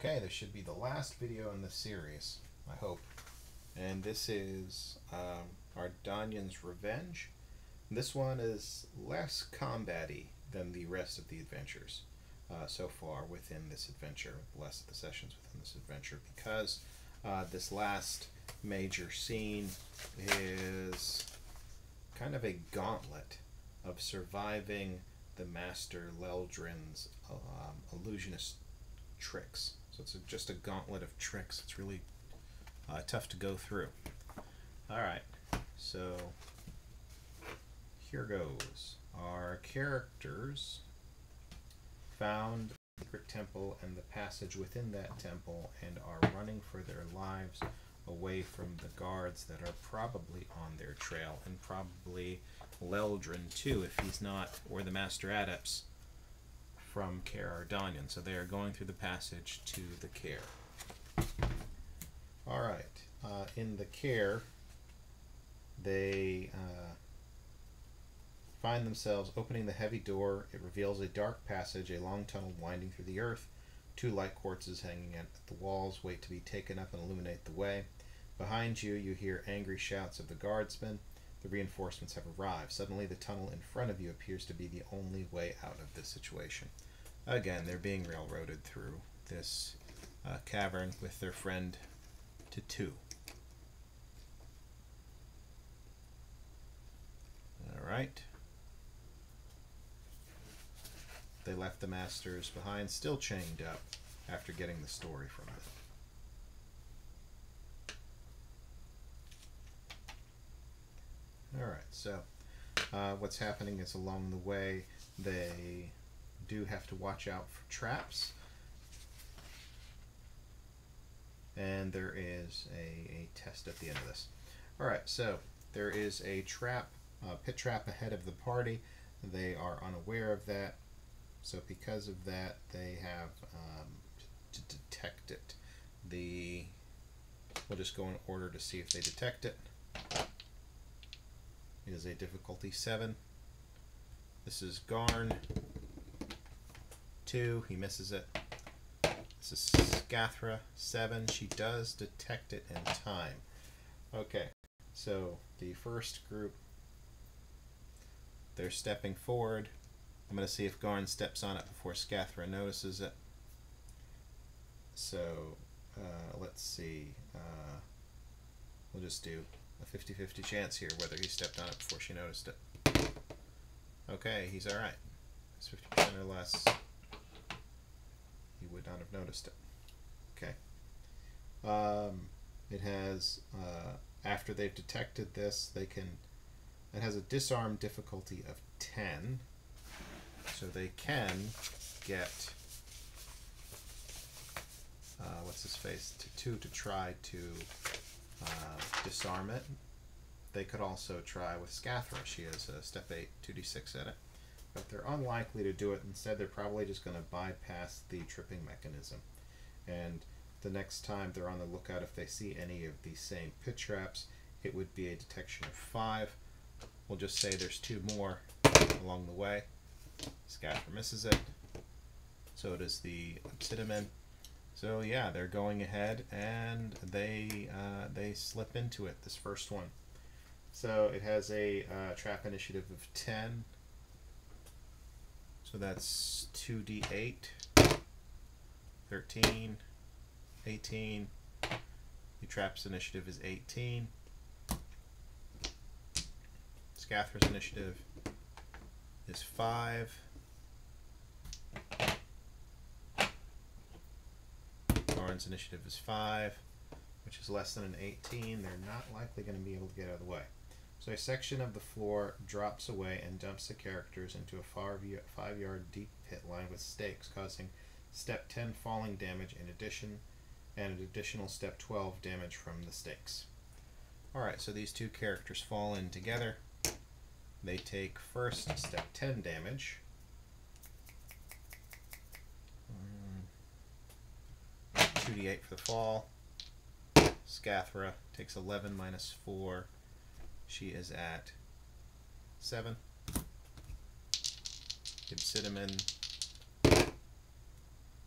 Okay, this should be the last video in this series, I hope. And this is Ardanyan's Revenge. This one is less combat-y than the rest of the adventures so far within this adventure, less of the sessions within this adventure, because this last major scene is kind of a gauntlet of surviving the Master Leldrin's illusionist tricks. So it's just a gauntlet of tricks. It's really tough to go through. Alright, so here goes. Our characters found the secret temple and the passage within that temple and are running for their lives away from the guards that are probably on their trail, and probably Leldrin too, if he's not, or the Master Adepts from Kaer Ardanyan. So they are going through the passage to the Kaer. Alright, in the Kaer, they find themselves opening the heavy door. It reveals a dark passage, a long tunnel winding through the earth. Two light quartzes hanging at the walls wait to be taken up and illuminate the way. Behind you, you hear angry shouts of the guardsmen. The reinforcements have arrived. Suddenly, the tunnel in front of you appears to be the only way out of this situation. Again, they're being railroaded through this cavern with their friend T2. Alright. They left the masters behind, still chained up, after getting the story from them. Alright, so what's happening is along the way they do have to watch out for traps, and there is a test at the end of this. Alright, so there is a trap, pit trap ahead of the party. They are unaware of that, so because of that they have to detect it. We'll just go in order to see if they detect it. It is a difficulty 7. This is Garn 2, he misses it. This is Scathra 7, she does detect it in time. Okay, so the first group, they're stepping forward. I'm going to see if Garn steps on it before Scathra notices it. So let's see, we'll just do a 50-50 chance here whether he stepped on it before she noticed it. Okay, he's alright. It's 50% or less. He would not have noticed it. Okay. It has, after they've detected this, it has a disarm difficulty of 10. So they can get, what's his face, T2 to try to disarm it. They could also try with Scathra. She has a step 8, 2d6 at it. But they're unlikely to do it. Instead, they're probably just going to bypass the tripping mechanism. And the next time they're on the lookout, if they see any of these same pit traps, it would be a detection of 5. We'll just say there's 2 more along the way. Scathra misses it. So does the Obsidian. So yeah, they're going ahead and they slip into it, this first one. So it has a trap initiative of 10. So that's 2d8, 13, 18. The trap's initiative is 18. Scathra's initiative is 5. Garn's initiative is 5, which is less than an 18. They're not likely going to be able to get out of the way. So a section of the floor drops away and dumps the characters into a 5-yard deep pit lined with stakes, causing step 10 falling damage in addition, and an additional step 12 damage from the stakes. Alright, so these two characters fall in together. They take first step 10 damage. 2d8 for the fall. Scathra takes 11 minus 4. She is at 7. Obsidian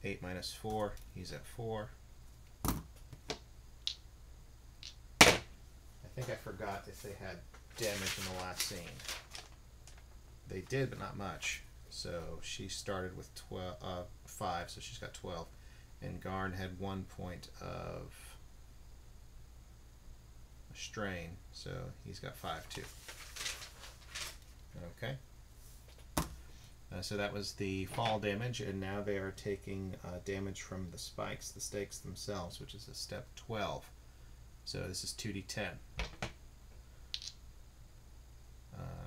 8 minus 4, he's at 4. I think I forgot if they had damage in the last scene. They did, but not much. So she started with 5, so she's got 12. And Garn had 1 point of a strain, so he's got 5 too. Okay. So that was the fall damage, and now they are taking damage from the spikes, the stakes themselves, which is a step 12. So this is 2d10.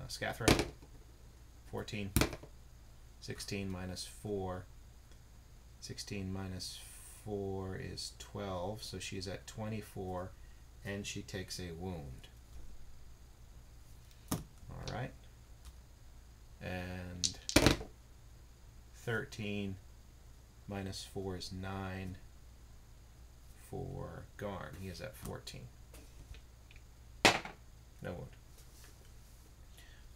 Scathra, 14. 16 minus 4. 16 minus 4 is 12, so she's at 24, and she takes a wound. Alright. And 13 minus 4 is 9 for Garn. He is at 14. No wound.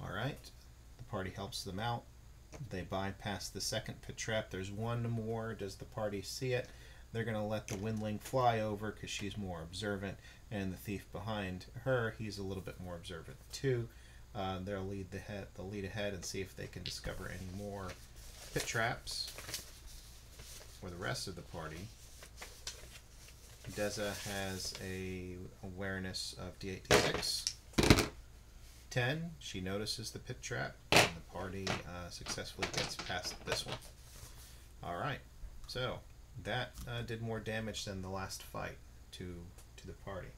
Alright. The party helps them out. They bypass the second pit trap. There's one more. Does the party see it? They're going to let the Windling fly over because she's more observant, and the thief behind her, he's a little bit more observant too. They'll lead ahead and see if they can discover any more pit traps for the rest of the party. Deza has a awareness of D8, D6. 10. She notices the pit trap, and the party successfully gets past this one. Alright, so that did more damage than the last fight to the party.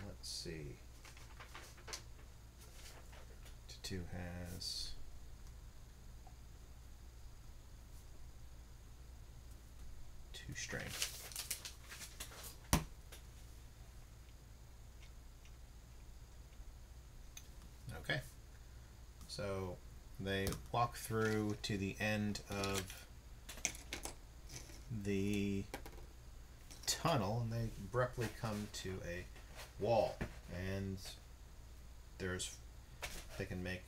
Let's see. T2 has 2 strength. Okay, so they walk through to the end of the tunnel, and they abruptly come to a wall, and they can make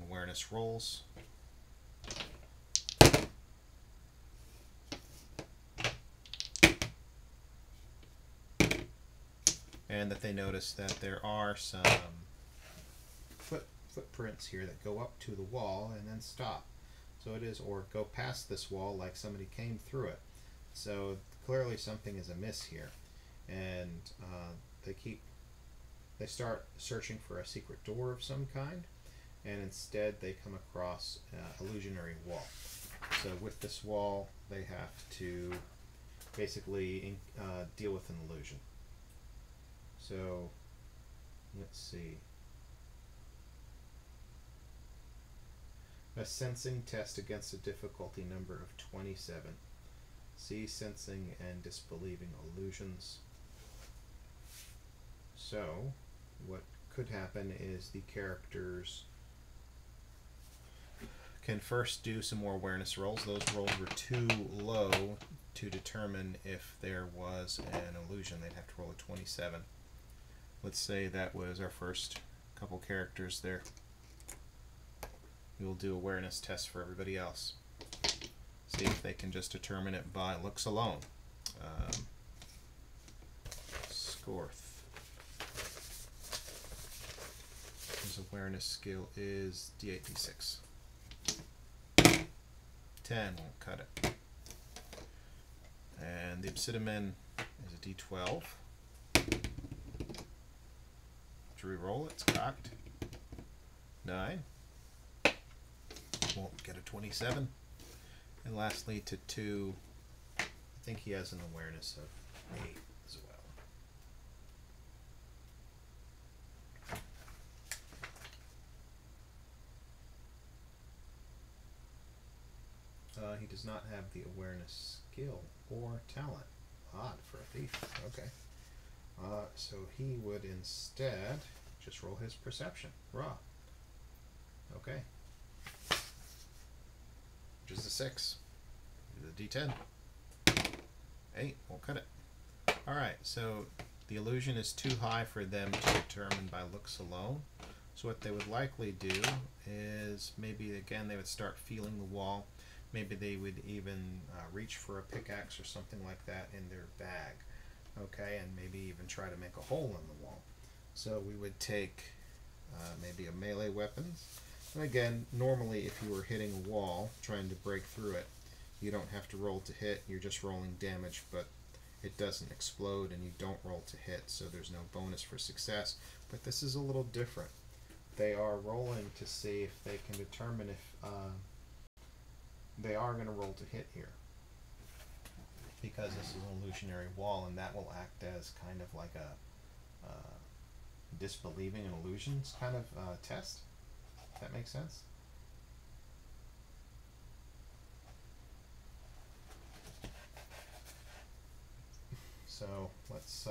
awareness rolls. And that they notice that there are some footprints here that go up to the wall and then stop. So it is, or go past this wall like somebody came through it. So clearly something is amiss here, and they start searching for a secret door of some kind, and instead they come across an illusionary wall. So with this wall, they have to basically deal with an illusion. So let's see. A sensing test against a difficulty number of 27. See sensing and disbelieving illusions. So, what could happen is the characters can first do some more awareness rolls. Those rolls were too low to determine if there was an illusion. They'd have to roll a 27. Let's say that was our first couple characters there. We'll do awareness tests for everybody else. See if they can just determine it by looks alone. Scorth. His awareness skill is D8, D6. 10 won't cut it. And the Obsidian is a D12. To re-roll it, it's cocked. 9. Won't get a 27. And lastly, to 2, I think he has an awareness of 8 as well. He does not have the awareness skill or talent. Odd for a thief. Okay. So he would instead just roll his perception. Raw. Okay. Which is a 6. The D10. 8. Won't cut it. Alright, so the illusion is too high for them to determine by looks alone. So what they would likely do is maybe again they would start feeling the wall. Maybe they would even reach for a pickaxe or something like that in their bag. Okay, and maybe even try to make a hole in the wall. So we would take maybe a melee weapons. And again, normally if you were hitting a wall, trying to break through it, you don't have to roll to hit, you're just rolling damage, but it doesn't explode and you don't roll to hit, so there's no bonus for success. But this is a little different. They are rolling to see if they can determine if they are going to roll to hit here. Because this is an illusionary wall, and that will act as kind of like a disbelieving in illusions kind of test. If that makes sense? So let's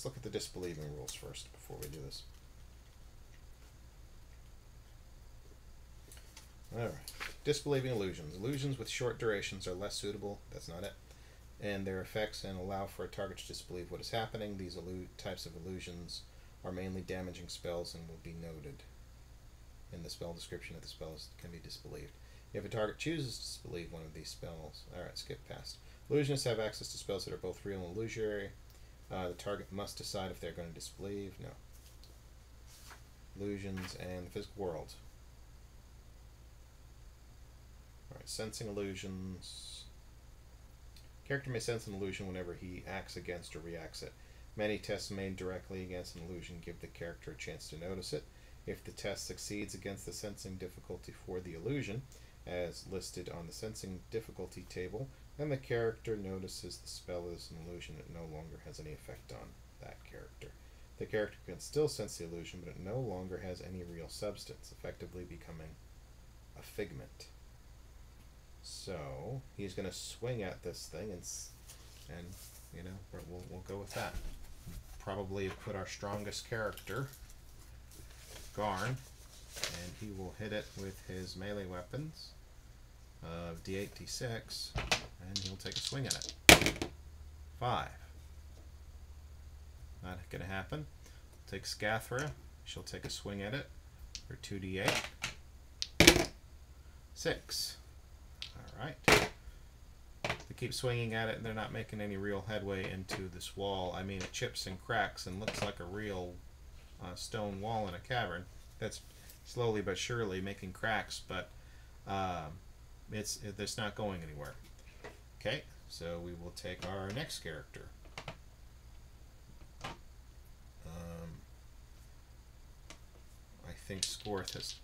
look at the disbelieving rules first before we do this. Alright. Disbelieving illusions. Illusions with short durations are less suitable. That's not it. And their effects and allow for a target to disbelieve what is happening. These types of illusions are mainly damaging spells and will be noted in the spell description if the spells can be disbelieved. If a target chooses to disbelieve one of these spells, alright, skip past. Illusionists have access to spells that are both real and illusory. The target must decide if they're going to disbelieve. No. Illusions and the physical world. Alright, sensing illusions. Character may sense an illusion whenever he acts against or reacts it. Many tests made directly against an illusion give the character a chance to notice it. If the test succeeds against the sensing difficulty for the illusion, as listed on the sensing difficulty table, then the character notices the spell is an illusion. It no longer has any effect on that character. The character can still sense the illusion, but it no longer has any real substance, effectively becoming a figment. So he's going to swing at this thing, and you know, we'll go with that. Probably put our strongest character, Garn, and he will hit it with his melee weapons of D8, D6, and he'll take a swing at it. 5. Not going to happen. Take Scathra. She'll take a swing at it for 2d8. 6. Alright. They keep swinging at it and they're not making any real headway into this wall. I mean, it chips and cracks and looks like a real stone wall in a cavern. That's slowly but surely making cracks, but it's not going anywhere. Okay, so we will take our next character. I think Scorth has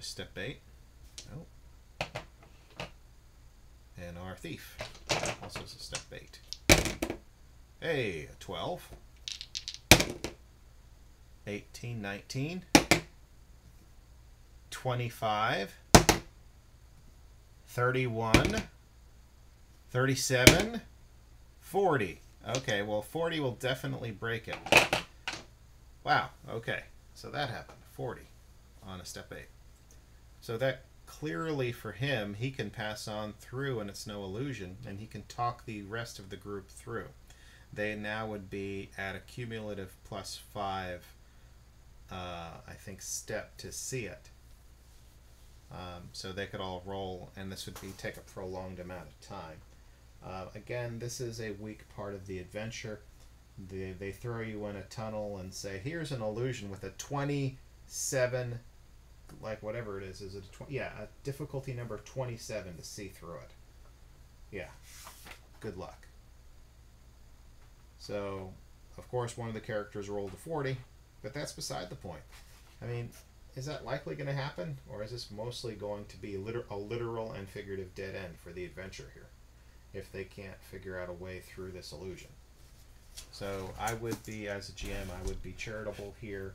step 8. Oh. And our thief also has a step 8. Hey, a 12. 18, 19. 25. 31. 37. 40. Okay, well 40 will definitely break it. Wow, okay. So that happened. 40 on a step 8. So that clearly for him, he can pass on through and it's no illusion, and he can talk the rest of the group through. They now would be at a cumulative +5, I think, step to see it. So they could all roll, and this would take a prolonged amount of time. Again, this is a weak part of the adventure. They throw you in a tunnel and say, here's an illusion with a 27, like whatever it is it a 20? Yeah, a difficulty number 27 to see through it. Yeah, good luck. So, of course, one of the characters rolled a 40, but that's beside the point. I mean, is that likely going to happen, or is this mostly going to be a literal and figurative dead end for the adventure here, if they can't figure out a way through this illusion? So I would be, as a GM, I would be charitable here.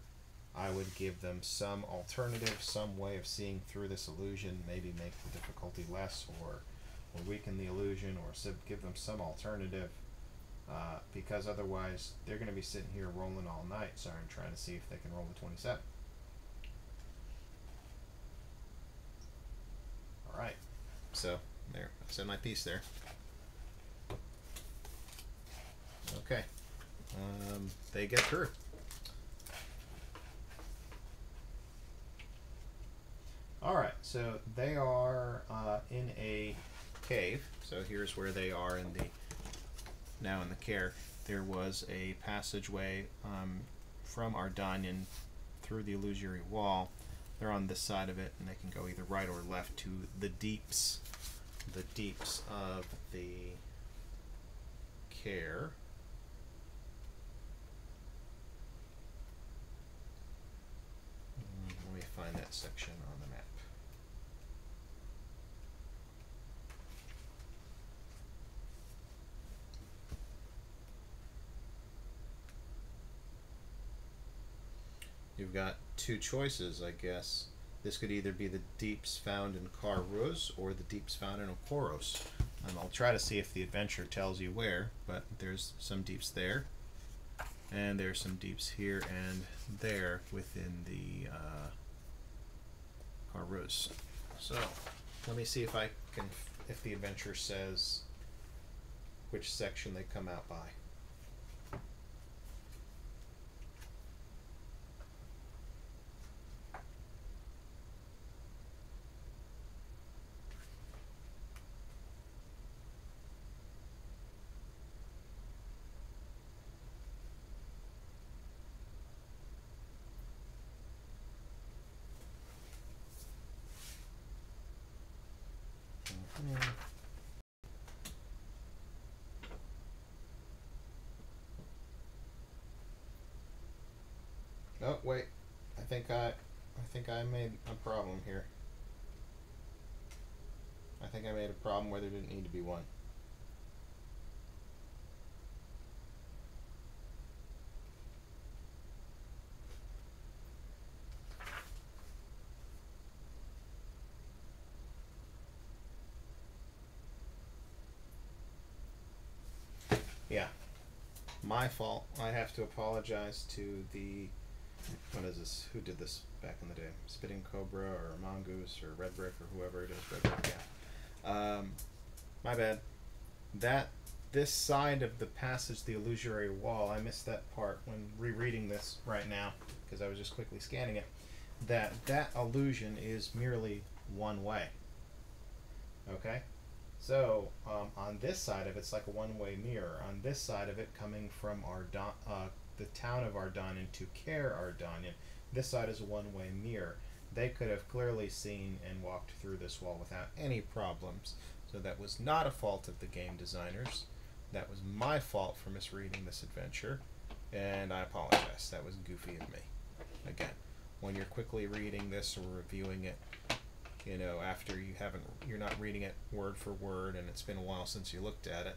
I would give them some alternative, some way of seeing through this illusion, maybe make the difficulty less, or weaken the illusion, or give them some alternative, because otherwise they're going to be sitting here rolling all night, trying to see if they can roll the 27. Alright, so there, I said my piece there. Okay, they get through. So they are in a cave. So here's where they are in the now in the Kaer. There was a passageway from Ardanyan through the illusory wall. They're on this side of it, and they can go either right or left to the deeps of the Kaer. Let me find that section on the map. You've got two choices, I guess. This could either be the deeps found in Kaer or the deeps found in Okoros. I'll try to see if the adventure tells you where, but there's some deeps there, and there's some deeps here and there within the Kaer. So let me see if if the adventure says which section they come out by. Oh wait, I think I made a problem here. I think I made a problem where there didn't need to be one. Yeah, my fault. I have to apologize to the, what is this? Who did this back in the day? Spitting Cobra or Mongoose or Red Brick or whoever it is. Red Brick, yeah. My bad. This side of the passage, the illusory wall, I missed that part when rereading this right now because I was just quickly scanning it. That illusion is merely one way. Okay? So, on this side of it, it's like a one-way mirror. On this side of it, coming from the town of Ardanyan to Kaer Ardanyan, this side is a one-way mirror. They could have clearly seen and walked through this wall without any problems. So that was not a fault of the game designers. That was my fault for misreading this adventure, and I apologize. That was goofy of me. Again, when you're quickly reading this or reviewing it, you know, after you're not reading it word for word, and it's been a while since you looked at it,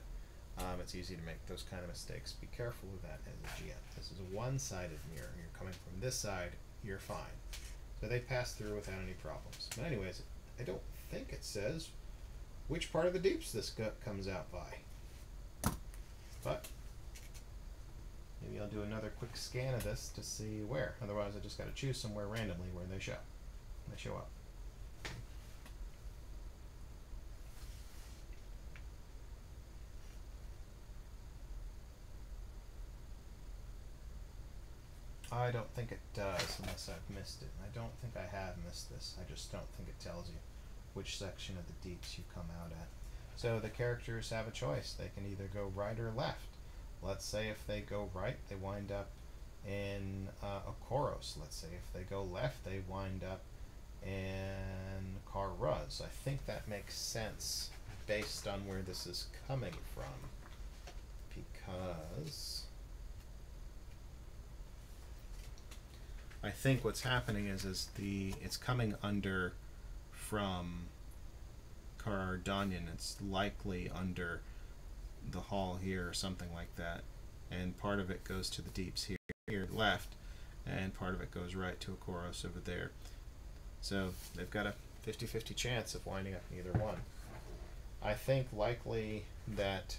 it's easy to make those kind of mistakes. Be careful of that as a GM. This is a one-sided mirror. You're coming from this side, you're fine. So they pass through without any problems. But anyways, I don't think it says which part of the deeps this comes out by. But maybe I'll do another quick scan of this to see where. Otherwise, I just got to choose somewhere randomly where they show up. I don't think it does unless I've missed it. I don't think I have missed this. I just don't think it tells you which section of the deeps you come out at. So the characters have a choice. They can either go right or left. Let's say if they go right, they wind up in Okoros. Let's say if they go left, they wind up in Kaer. I think that makes sense based on where this is coming from, because I think what's happening is it's coming under from Kaer Ardanyan. It's likely under the hall here or something like that, and part of it goes to the deeps here left, and part of it goes right to Okoros over there. So they've got a 50-50 chance of winding up in either one. I think likely that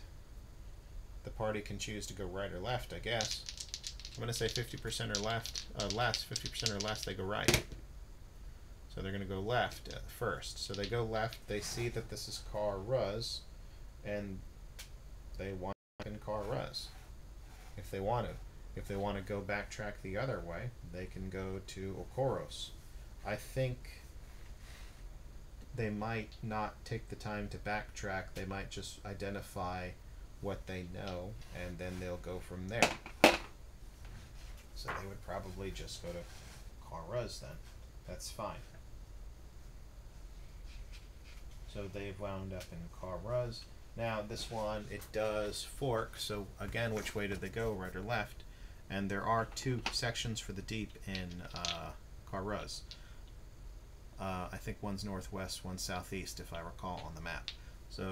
the party can choose to go right or left, I guess. I'm going to say 50% or left, 50% or less, they go right. So they're going to go left at first. So they go left, they see that this is Kaer, and they want in Kaer if they want to. If they want to go backtrack the other way, they can go to Okoros. I think they might not take the time to backtrack. They might just identify what they know, and then they'll go from there. So they would probably just go to Kaer then. That's fine. So they've wound up in Kaer. Now this one, it does fork, so again, which way did they go, right or left? And there are two sections for the deep in Kaer. I think one's northwest, one's southeast, if I recall, on the map. So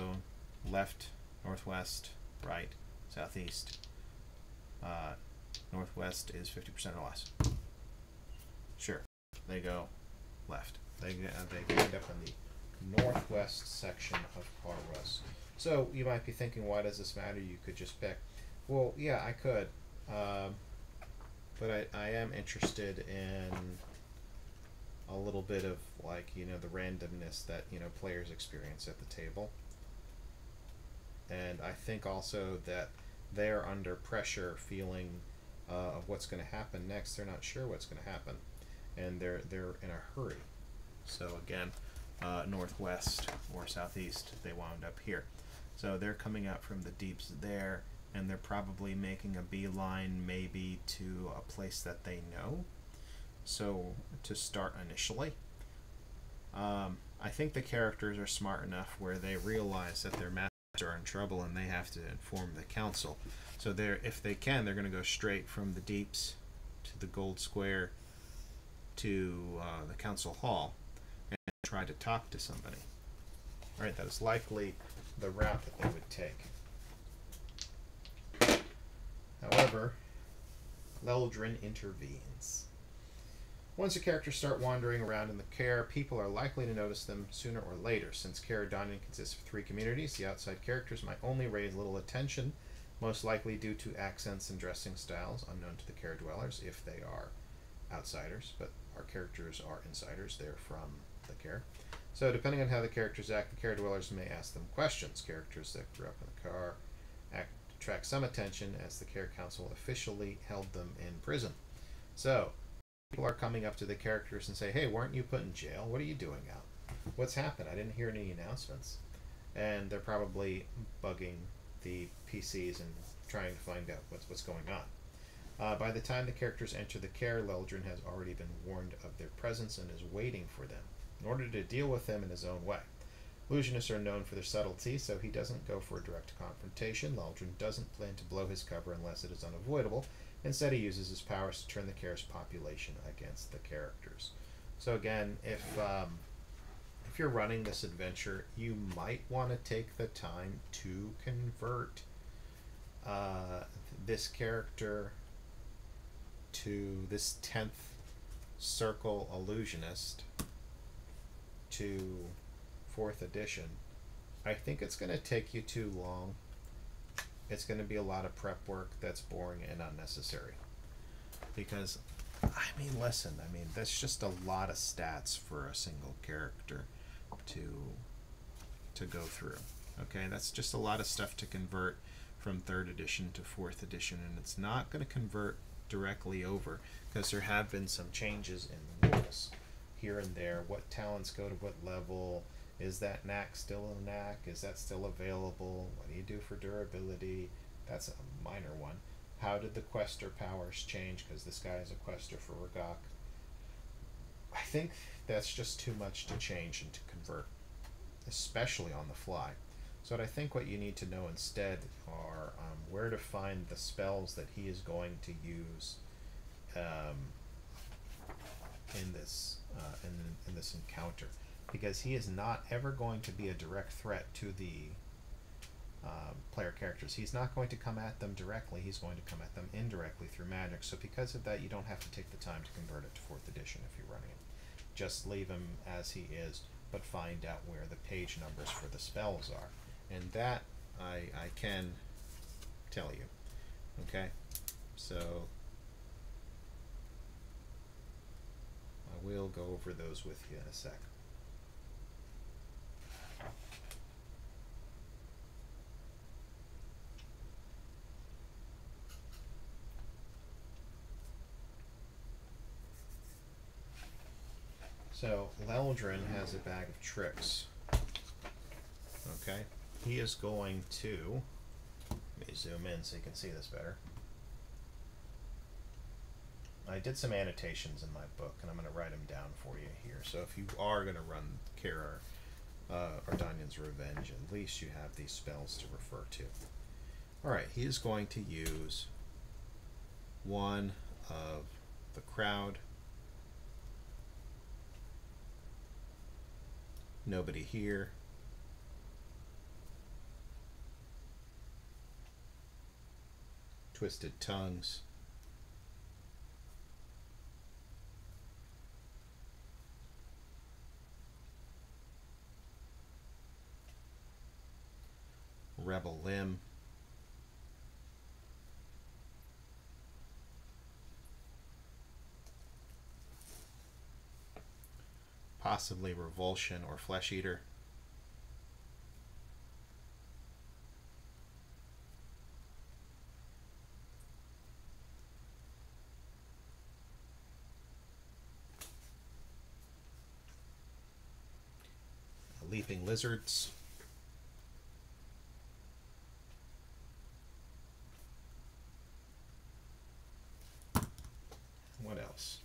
left, northwest, right, southeast. Northwest is 50% or less. Sure, they go left. They end up in the northwest section of Kaer. So you might be thinking, why does this matter? You could just pick. Well, yeah, I could. But I am interested in a little bit of, like, you know, the randomness that, you know, players experience at the table. And I think also that they're under pressure, feeling of what's going to happen next. They're not sure what's going to happen, and they're in a hurry. So again, northwest or southeast, they wound up here. So they're coming out from the deeps there, and they're probably making a beeline maybe to a place that they know. So to start initially, I think the characters are smart enough where they realize that their masters are in trouble and they have to inform the council. So if they can, they're going to go straight from the deeps to the gold square to the council hall and try to talk to somebody. All right, that is likely the route that they would take. However, Leldrin intervenes. Once the characters start wandering around in the Kaer, people are likely to notice them sooner or later. Since Ardanyan consists of 3 communities, the outside characters might only raise little attention, most likely due to accents and dressing styles unknown to the Kaer dwellers if they are outsiders, but our characters are insiders. They're from the Kaer. So depending on how the characters act, the Kaer dwellers may ask them questions. Characters that grew up in the Kaer attract some attention, as the Kaer Council officially held them in prison. So people are coming up to the characters and say, hey, weren't you put in jail? What are you doing out? What's happened? I didn't hear any announcements. And they're probably bugging the PCs and trying to find out what's going on. By the time the characters enter the Kaer, Leldrin has already been warned of their presence and is waiting for them, in order to deal with them in his own way. Illusionists are known for their subtlety, so he doesn't go for a direct confrontation. Leldrin doesn't plan to blow his cover unless it is unavoidable. Instead, he uses his powers to turn the Kaer's population against the characters. So again, if you're running this adventure, you might want to take the time to convert this character to this 10th circle illusionist to 4th edition. I think it's going to take you too long. It's going to be a lot of prep work that's boring and unnecessary. Because, I mean, listen, that's just a lot of stats for a single character to go through. Okay, that's just a lot of stuff to convert from 3rd edition to 4th edition, and it's not going to convert directly over, because there have been some changes in the rules here and there. What talents go to what level? Is that knack still a knack? Is that still available? What do you do for durability? That's a minor one. How did the quester powers change? Because this guy is a quester for Regok. I think that's just too much to change and to convert, especially on the fly. So I think what you need to know instead are where to find the spells that he is going to use in this encounter, because he is not ever going to be a direct threat to the player characters. He's not going to come at them directly. He's going to come at them indirectly through magic. So because of that, you don't have to take the time to convert it to 4th edition if you're running it. Just leave him as he is, but find out where the page numbers for the spells are. And that I can tell you. Okay? So I will go over those with you in a sec. So, Leldrin has a bag of tricks. Okay? He is going to... Let me zoom in so you can see this better. I did some annotations in my book, and I'm going to write them down for you here. So if you are going to run Kaer, Ardanyan's Revenge, at least you have these spells to refer to. Alright, he is going to use one of the crowd. Nobody here. Twisted tongues. Rebel limb. Possibly revulsion or flesh eater. Leaping lizards. What else?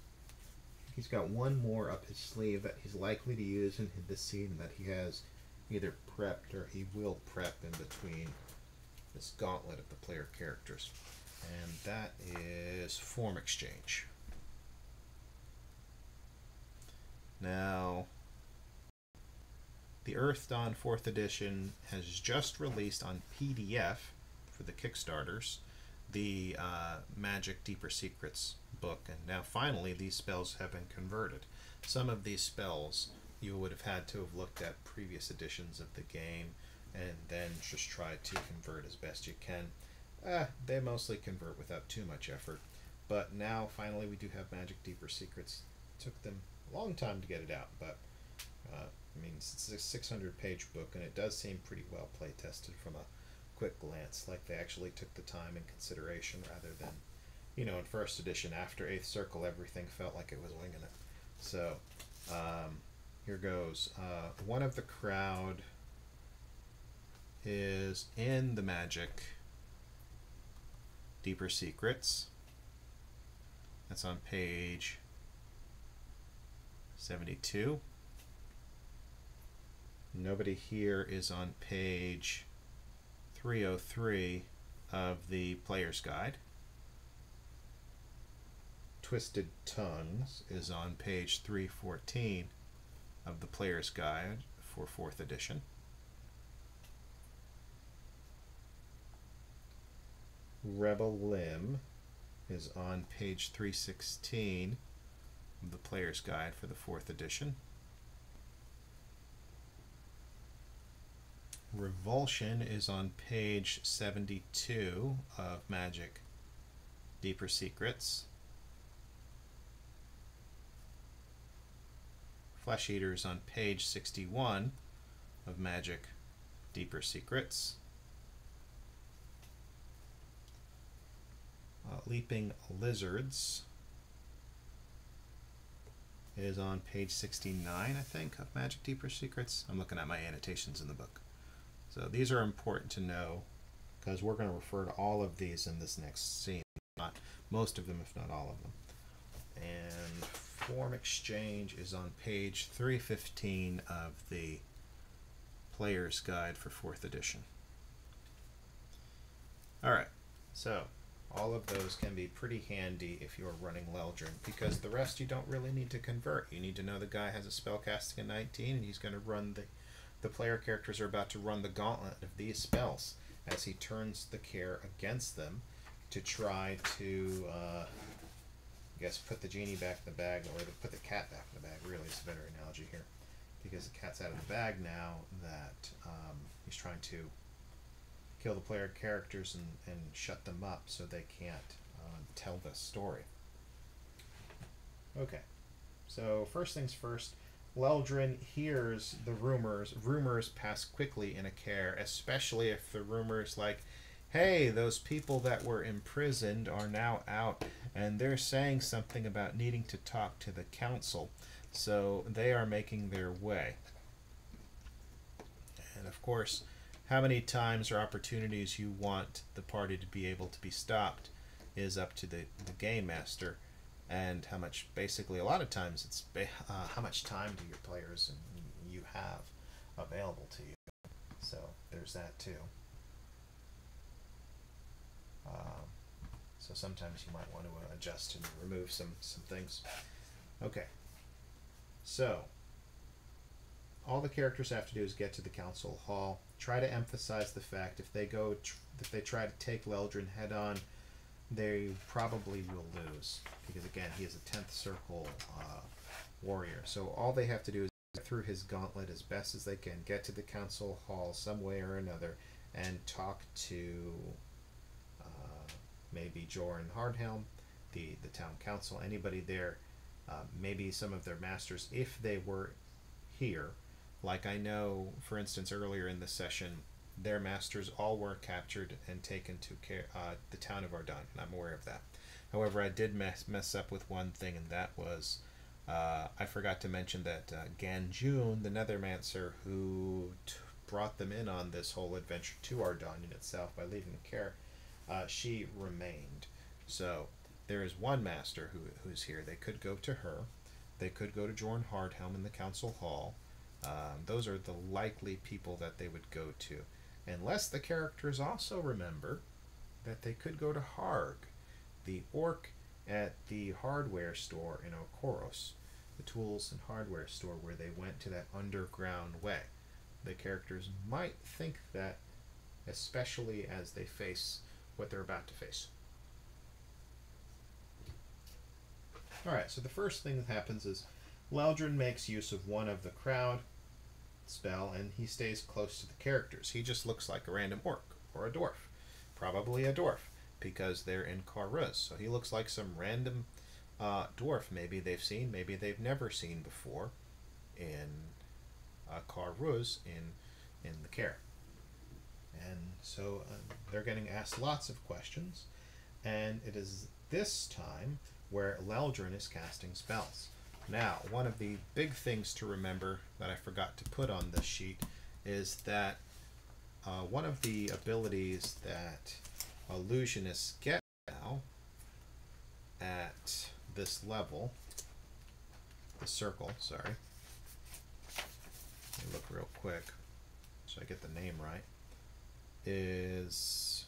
He's got one more up his sleeve that he's likely to use in this scene that he has either prepped or he will prep in between this gauntlet of the player characters. And that is form exchange. Now, the Earthdawn 4th edition has just released on PDF for the Kickstarters the Magic Deeper Secrets book, and now finally these spells have been converted. Some of these spells you would have had to have looked at previous editions of the game and then just try to convert as best you can. They mostly convert without too much effort, but now finally we do have Magic Deeper Secrets. It took them a long time to get it out, but I mean, it's a 600-page book, and it does seem pretty well play-tested from a quick glance, like they actually took the time and consideration rather than, you know, in first edition, after 8th Circle, everything felt like it was winging it. So, here goes. One of the crowd is in the Magic Deeper Secrets. That's on page 72. Nobody here is on page 303 of the Player's Guide. Twisted Tongues is on page 314 of the Player's Guide for 4th edition. Rebel Limb is on page 316 of the Player's Guide for the 4th edition. Revulsion is on page 72 of Magic Deeper Secrets. Flesh Eater is on page 61 of Magic Deeper Secrets. Leaping Lizards is on page 69, I think, of Magic Deeper Secrets. I'm looking at my annotations in the book. So these are important to know because we're going to refer to all of these in this next scene. Not most of them, if not all of them. And Form Exchange is on page 315 of the Player's Guide for 4th edition. Alright, so all of those can be pretty handy if you're running Leldrin, because the rest you don't really need to convert. You need to know the guy has a spellcasting of 19 and he's going to run the player characters are about to run the gauntlet of these spells as he turns the Kaer against them to try to, I guess, put the genie back in the bag, or to put the cat back in the bag, really is a better analogy here, because the cat's out of the bag now that he's trying to kill the player characters and shut them up so they can't tell the story. Okay, so first things first, Leldrin hears the rumors. Rumors pass quickly in a Kaer, especially if the rumors like, hey, those people that were imprisoned are now out, and they're saying something about needing to talk to the council. So they are making their way. And of course, how many times or opportunities you want the party to be able to be stopped is up to the game master, and how much, basically a lot of times it's how much time do your players and you have available to you. So there's that too. So sometimes you might want to adjust and remove some things. Okay. So all the characters have to do is get to the council hall. Try to emphasize the fact if they try to take Leldrin head on, they probably will lose, because again, he is a 10th circle warrior. So all they have to do is get through his gauntlet as best as they can, get to the council hall some way or another, and talk to maybe Jorn Hardhelm, the town council, anybody there, maybe some of their masters if they were here. Like I know, for instance, earlier in the session, their masters all were captured and taken to the town of Ardanyan. I'm aware of that. However, I did mess up with one thing, and that was I forgot to mention that Ganjun, the Nethermancer who brought them in on this whole adventure to Ardanyan itself by leaving Kaer, she remained. So there is one master who's here. They could go to her. They could go to Jorn Hardhelm in the council hall. Those are the likely people that they would go to. Unless the characters also remember that they could go to Harg, the orc at the hardware store in Okoros, the tools and hardware store where they went to that underground way. The characters might think that, especially as they face what they're about to face. Alright, so the first thing that happens is Leldrin makes use of one of the crowd spell, and he stays close to the characters. He just looks like a random orc or a dwarf. Probably a dwarf, because they're in Kaer. So he looks like some random dwarf. Maybe they've seen, maybe they've never seen before in Kaer in the Kaer. And so they're getting asked lots of questions, and it is this time where Leldrin is casting spells. Now, one of the big things to remember that I forgot to put on this sheet is that one of the abilities that illusionists get now at this level, the circle, sorry, let me look real quick so I get the name right, is,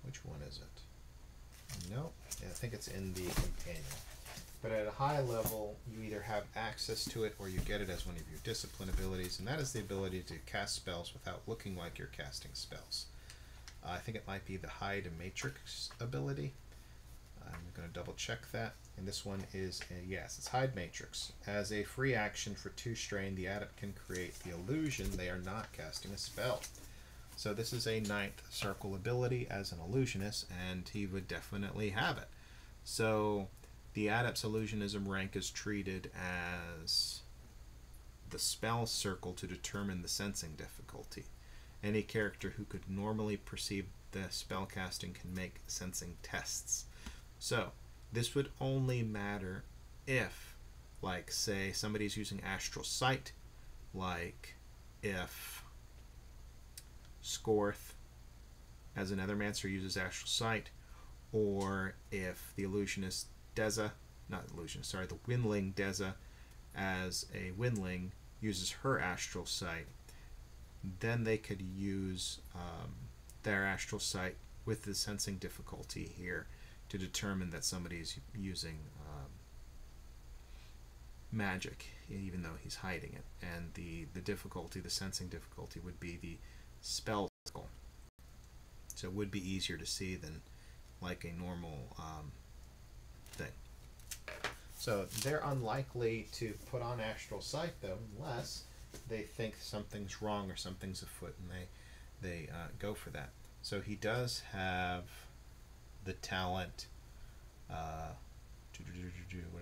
which one is it? No, I think it's in the companion. But at a high level, you either have access to it or you get it as one of your discipline abilities, and that is the ability to cast spells without looking like you're casting spells. I think it might be the Hide Matrix ability. I'm going to double check that. And this one is, yes, it's Hide Matrix. As a free action for 2 strain, the adept can create the illusion they are not casting a spell. So this is a 9th circle ability as an illusionist, and he would definitely have it. So the adept's illusionism rank is treated as the spell circle to determine the sensing difficulty. Any character who could normally perceive the spell casting can make sensing tests. So this would only matter if, like, say somebody's using astral sight, like if Skorth as an Nethermancer uses astral sight, or if the illusionist Deza, not illusionist, sorry, the Windling Deza as a Windling uses her astral sight, then they could use their astral sight with the sensing difficulty here to determine that somebody's using magic, even though he's hiding it. And the difficulty, the sensing difficulty, would be the spell circle. So it would be easier to see than like a normal thing. So they're unlikely to put on astral sight, though, unless they think something's wrong or something's afoot, and they go for that. So he does have the talent, what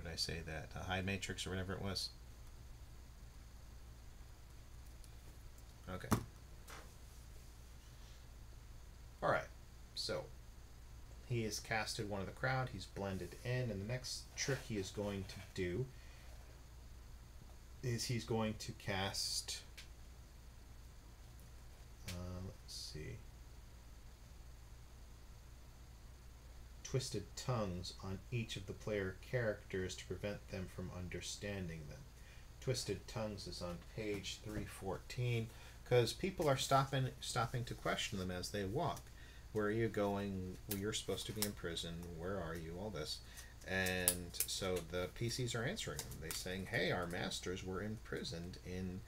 did I say, that Hide Matrix or whatever it was. Okay. Alright, so he has casted one of the crowd. He's blended in, and the next trick he is going to do is he's going to cast. Let's see. Twisted tongues on each of the player characters to prevent them from understanding them. Twisted tongues is on page 314 because people are stopping to question them as they walk. Where are you going? Well, you're supposed to be in prison. Where are you? All this. And so the PCs are answering them. They're saying, hey, our masters were imprisoned in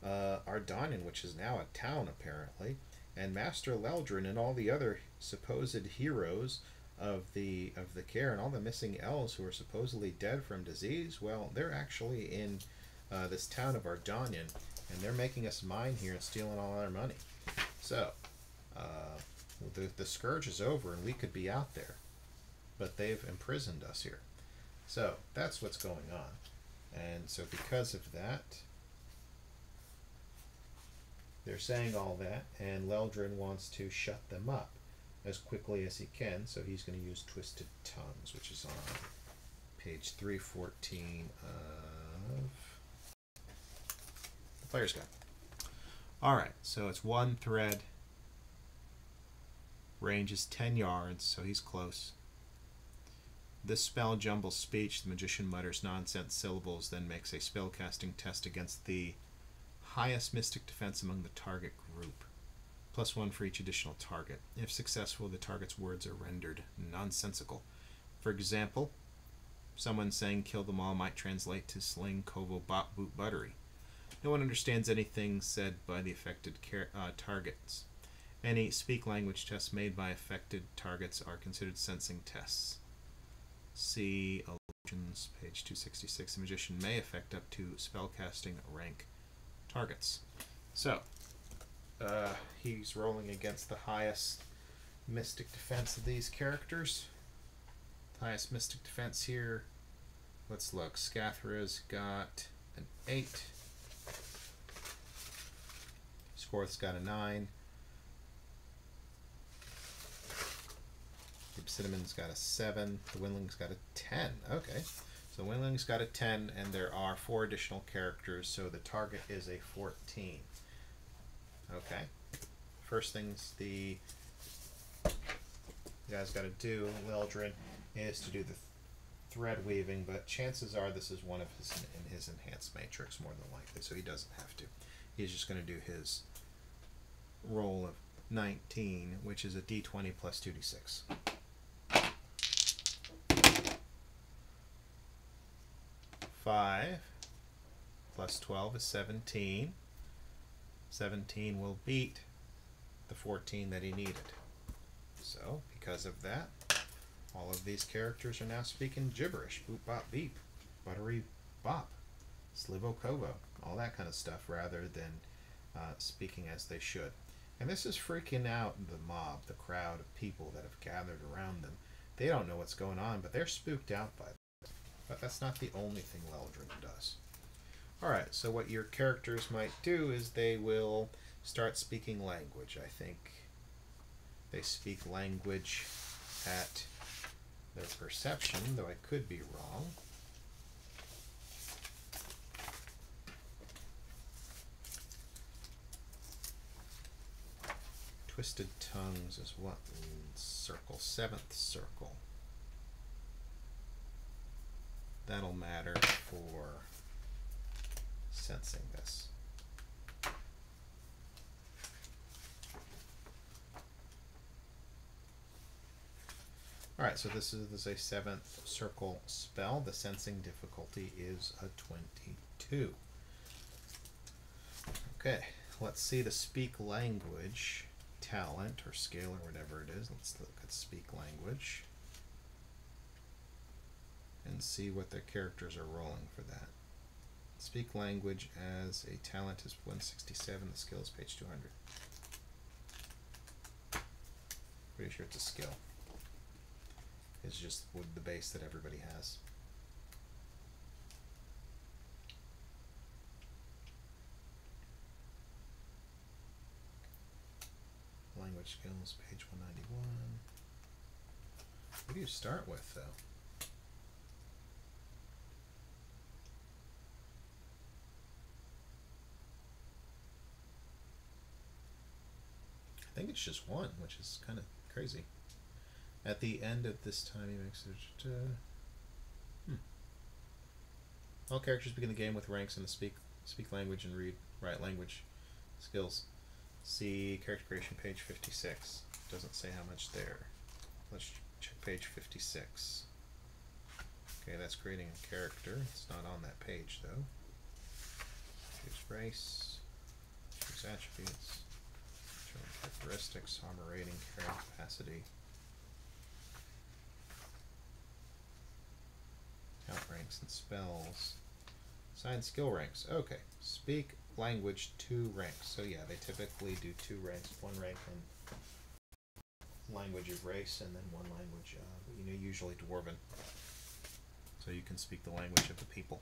Ardanyan, which is now a town, apparently. And Master Leldrin and all the other supposed heroes of the Kaer and all the missing elves who are supposedly dead from disease, well, they're actually in this town of Ardanyan, and they're making us mine here and stealing all our money. So, the scourge is over and we could be out there, but they've imprisoned us here. So, that's what's going on. And so because of that, they're saying all that, and Leldrin wants to shut them up as quickly as he can, so he's going to use Twisted Tongues, which is on page 314 of the Player's Guide. Alright, so it's one thread, range is 10 yards, so he's close. This spell jumbles speech. The magician mutters nonsense syllables, then makes a spellcasting test against the highest mystic defense among the target group. +1 for each additional target. If successful, the target's words are rendered nonsensical. For example, someone saying kill them all might translate to sling kovo bot boot buttery. No one understands anything said by the affected targets. Any speak language tests made by affected targets are considered sensing tests. See Illusions, page 266. The magician may affect up to spellcasting rank targets. So, he's rolling against the highest mystic defense of these characters. The highest mystic defense here. Let's look. Scathra's got an 8. Scorth's got a 9. Cinnamon's got a 7. The Windling's got a 10. Okay. So Windling's got a 10, and there are 4 additional characters, so the target is a 14. Okay. First things the guy's got to do, Leldrin, is to do the thread weaving, but chances are this is one of his enhanced matrix more than likely, so he doesn't have to. He's just going to do his roll of 19, which is a d20 plus 2d6. 5 plus 12 is 17. 17 will beat the 14 that he needed. So, because of that, all of these characters are now speaking gibberish. Boop, bop, beep, buttery, bop, slivo, kovo, all that kind of stuff, rather than speaking as they should. And this is freaking out the mob, the crowd of people that have gathered around them. They don't know what's going on, but they're spooked out by this. But that's not the only thing Leldrin does. Alright, so what your characters might do is they will start speaking language. I think they speak language at their perception, though I could be wrong. Twisted Tongues is what circle? 7th circle. That'll matter for sensing this. Alright, so this is a 7th circle spell. The sensing difficulty is a 22. Okay, let's see the speak language talent or skill or whatever it is. Let's look at speak language and see what their characters are rolling for that. Speak language as a talent is 167. The skill is page 200. Pretty sure it's a skill. It's just the base that everybody has. Language skills, page 191. What do you start with, though? I think it's just one, which is kind of crazy. At the end of this time, he makes it. All characters begin the game with ranks in the speak language and write language skills. See character creation page 56. Doesn't say how much there. Let's check page 56. Okay, that's creating a character. It's not on that page though. Choose race. Choose attributes. Showing characteristics, armor rating, carrying capacity. Count ranks and spells. Assign skill ranks. Okay. Speak language 2 ranks. So yeah, they typically do 2 ranks. 1 rank in language of race and then 1 language, usually Dwarven. So you can speak the language of the people.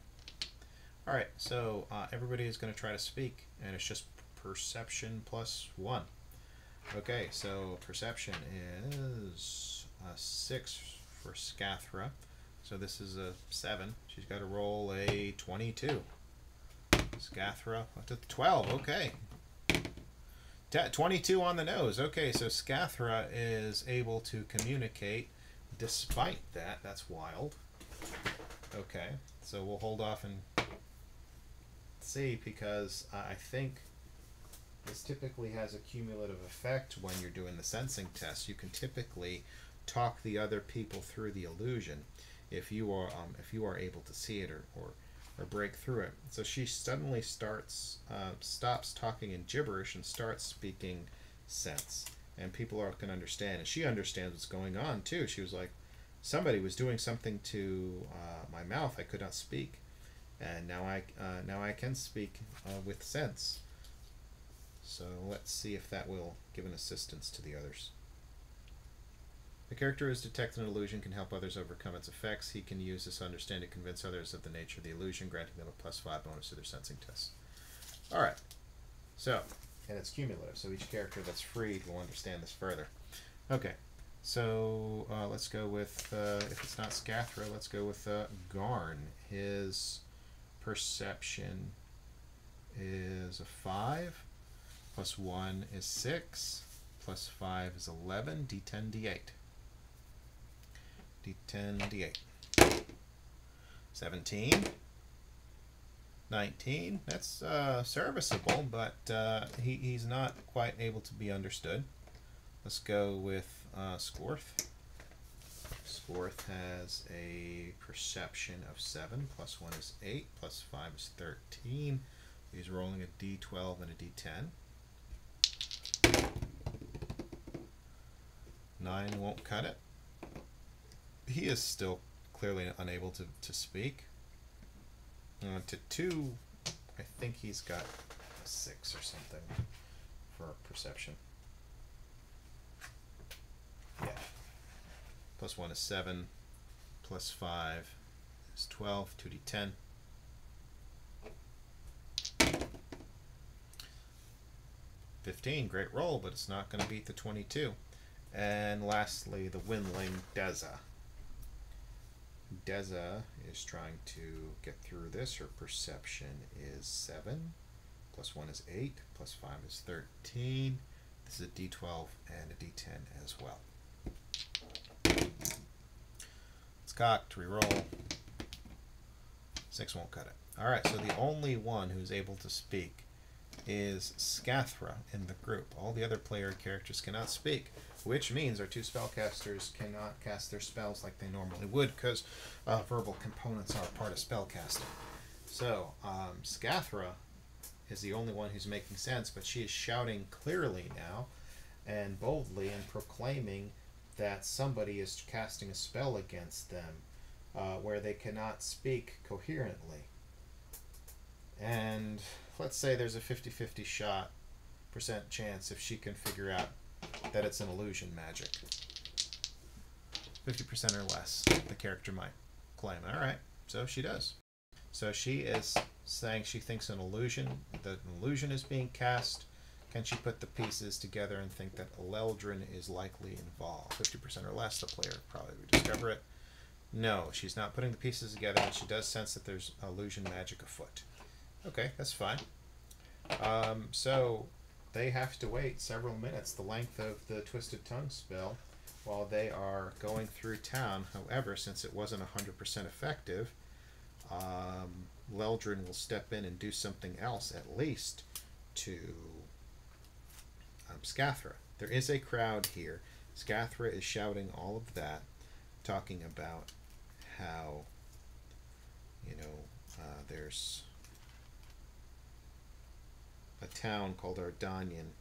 Alright, so everybody is going to try to speak, and it's just perception plus 1. Okay, so perception is 6 for Scathra. So this is a 7. She's got to roll a 22. Scathra up to 12. Okay. 22 on the nose. Okay, so Scathra is able to communicate despite that. That's wild. Okay, so we'll hold off and see, because I think this typically has a cumulative effect when you're doing the sensing test. You can typically talk the other people through the illusion if you are able to see it or break through it. So she suddenly stops talking in gibberish and starts speaking sense, and people can understand, and she understands what's going on too. She was like, somebody was doing something to my mouth. I could not speak, and now I can speak with sense. So let's see if that will give an assistance to the others. The character who has detected an illusion can help others overcome its effects. He can use this understanding to convince others of the nature of the illusion, granting them a +5 bonus to their sensing tests. Alright, so, and it's cumulative, so each character that's freed will understand this further. Okay, so let's go with, if it's not Scathra, let's go with Garn. His perception is a 5, +1 is 6, +5 is 11, d10, d8. D10, D8. 17. 19. That's serviceable, but he's not quite able to be understood. Let's go with Scorth. Scorth has a perception of 7, +1 is 8, +5 is 13. He's rolling a D12 and a D10. 9 won't cut it. He is still clearly unable to speak. To 2, I think he's got a 6 or something for perception. Yeah. +1 is 7, +5 is 12, 2d10. 15, great roll, but it's not going to beat the 22. And lastly, the Windling Deza. Deza is trying to get through this. Her perception is 7, +1 is 8, +5 is 13. This is a D12 and a D10 as well. It's cocked, reroll. 6 won't cut it. Alright, so the only one who's able to speak is Scathra in the group. All the other player characters cannot speak, which means our 2 spellcasters cannot cast their spells like they normally would, because verbal components are part of spellcasting. So Scathra is the only one who's making sense, but she is shouting clearly now and boldly and proclaiming that somebody is casting a spell against them where they cannot speak coherently. And let's say there's a 50-50 percent chance if she can figure out that it's an illusion magic. 50% or less, the character might claim. Alright, so she does. So she is saying she thinks that an illusion is being cast, Can she put the pieces together and think that Leldrin is likely involved? 50% or less, the player probably would discover it. No, she's not putting the pieces together, but she does sense that there's illusion magic afoot. Okay, that's fine. So they have to wait several minutes, the length of the Twisted Tongue spell, while they are going through town. However, since it wasn't 100% effective, Leldrin will step in and do something else, at least, to Scathra. There is a crowd here. Scathra is shouting all of that, talking about how, there's a town called Ardanyan,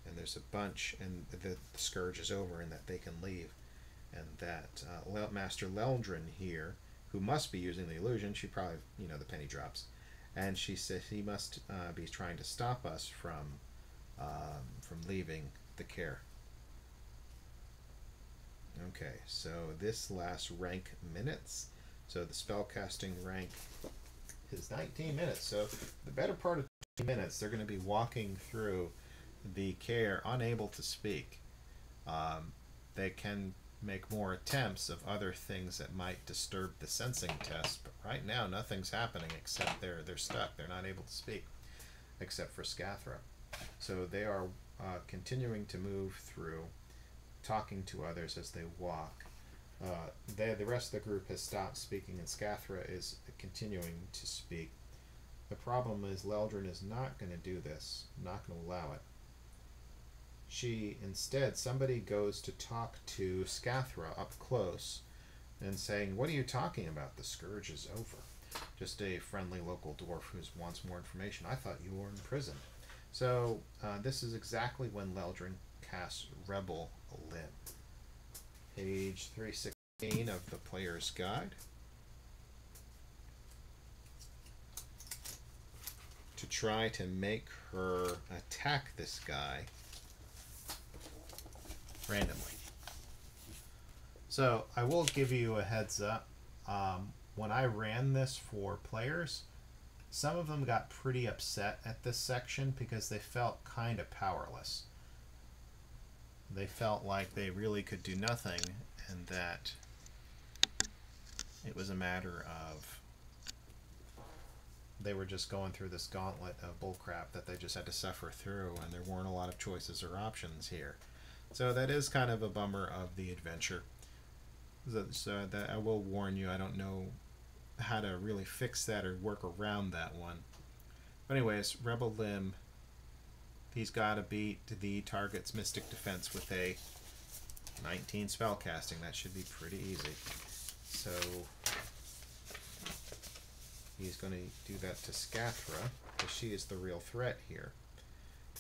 and there's a bunch, and the scourge is over, and that they can leave, and that Master Leldrin here, who must be using the illusion, she probably, the penny drops, and she says he must be trying to stop us from leaving the Kaer. Okay, so this lasts rank minutes. So the spellcasting rank is 19 minutes. So the better part of 20 minutes, they're going to be walking through the Kaer, unable to speak. They can make more attempts of other things that might disturb the sensing test, but right now nothing's happening except they're stuck. They're not able to speak, except for Scathra. So they are continuing to move through, talking to others as they walk. The rest of the group has stopped speaking, and Scathra is continuing to speak. The problem is Leldrin is not going to do this, not going to allow it. Somebody goes to talk to Scathra up close and saying, "What are you talking about? The scourge is over." Just a friendly local dwarf who wants more information. "I thought you were in prison." So this is exactly when Leldrin casts Rebel Limb. Page 316 of the player's guide. To try to make her attack this guy randomly. So I will give you a heads up. When I ran this for players, some of them got pretty upset at this section because they felt kind of powerless. They felt like they really could do nothing, and that it was a matter of they were just going through this gauntlet of bullcrap that they just had to suffer through, and there weren't a lot of choices or options here. So that is kind of a bummer of the adventure. So that I will warn you, I don't know how to really fix that or work around that one. But anyways, Rebel Limb, he's got to beat the target's Mystic Defense with a 19 spellcasting. That should be pretty easy. So he's going to do that to Scathra, because she is the real threat here.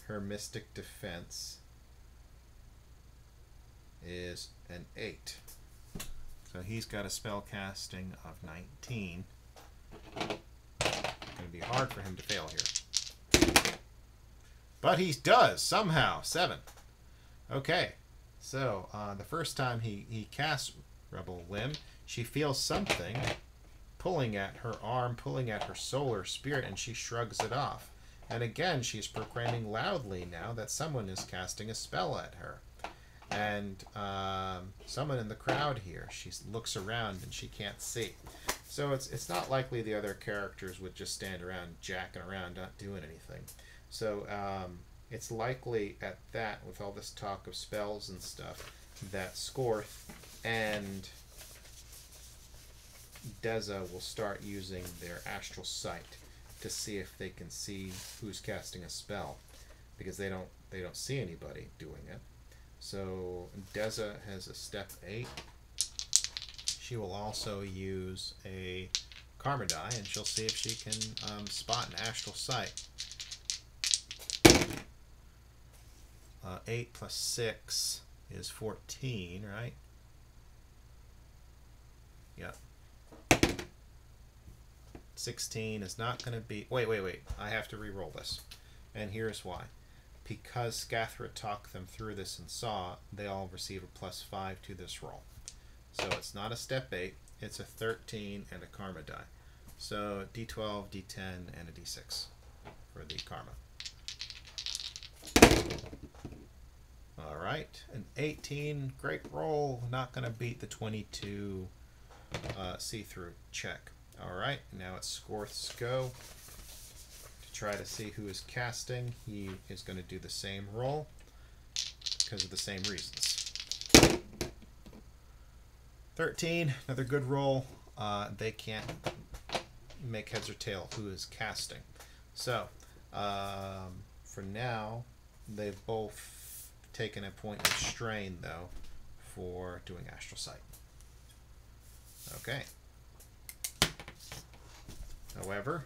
Her Mystic Defense is an 8. So he's got a spellcasting of 19. It's going to be hard for him to fail here. But he does, somehow. 7. Okay. So, the first time he casts Rebel Limb, she feels something pulling at her arm, pulling at her soul or spirit, and she shrugs it off. And again, she's proclaiming loudly now that someone is casting a spell at her. And someone in the crowd here, she looks around and she can't see. So it's not likely the other characters would just stand around jacking around, not doing anything. So it's likely at that, with all this talk of spells and stuff, that Scorth and Deza will start using their astral sight to see if they can see who's casting a spell, because they don't see anybody doing it. So Deza has a step 8. She will also use a karma die, and she'll see if she can spot an astral sight. 8 plus 6 is 14, right? Yep. 16 is not going to be... Wait. I have to re-roll this. And here's why. Because Scathra talked them through this and saw, they all receive a +5 to this roll. So it's not a step 8, it's a 13 and a karma die. So D12, D10, and a D6 for the karma. All right, an 18. Great roll. Not going to beat the 22 see-through check. All right, now it's Scorth's go to try to see who is casting. He is going to do the same roll because of the same reasons. 13, another good roll. They can't make heads or tail who is casting. So, for now, they've both taken a point of strain, though, for doing Astral Sight. Okay. However,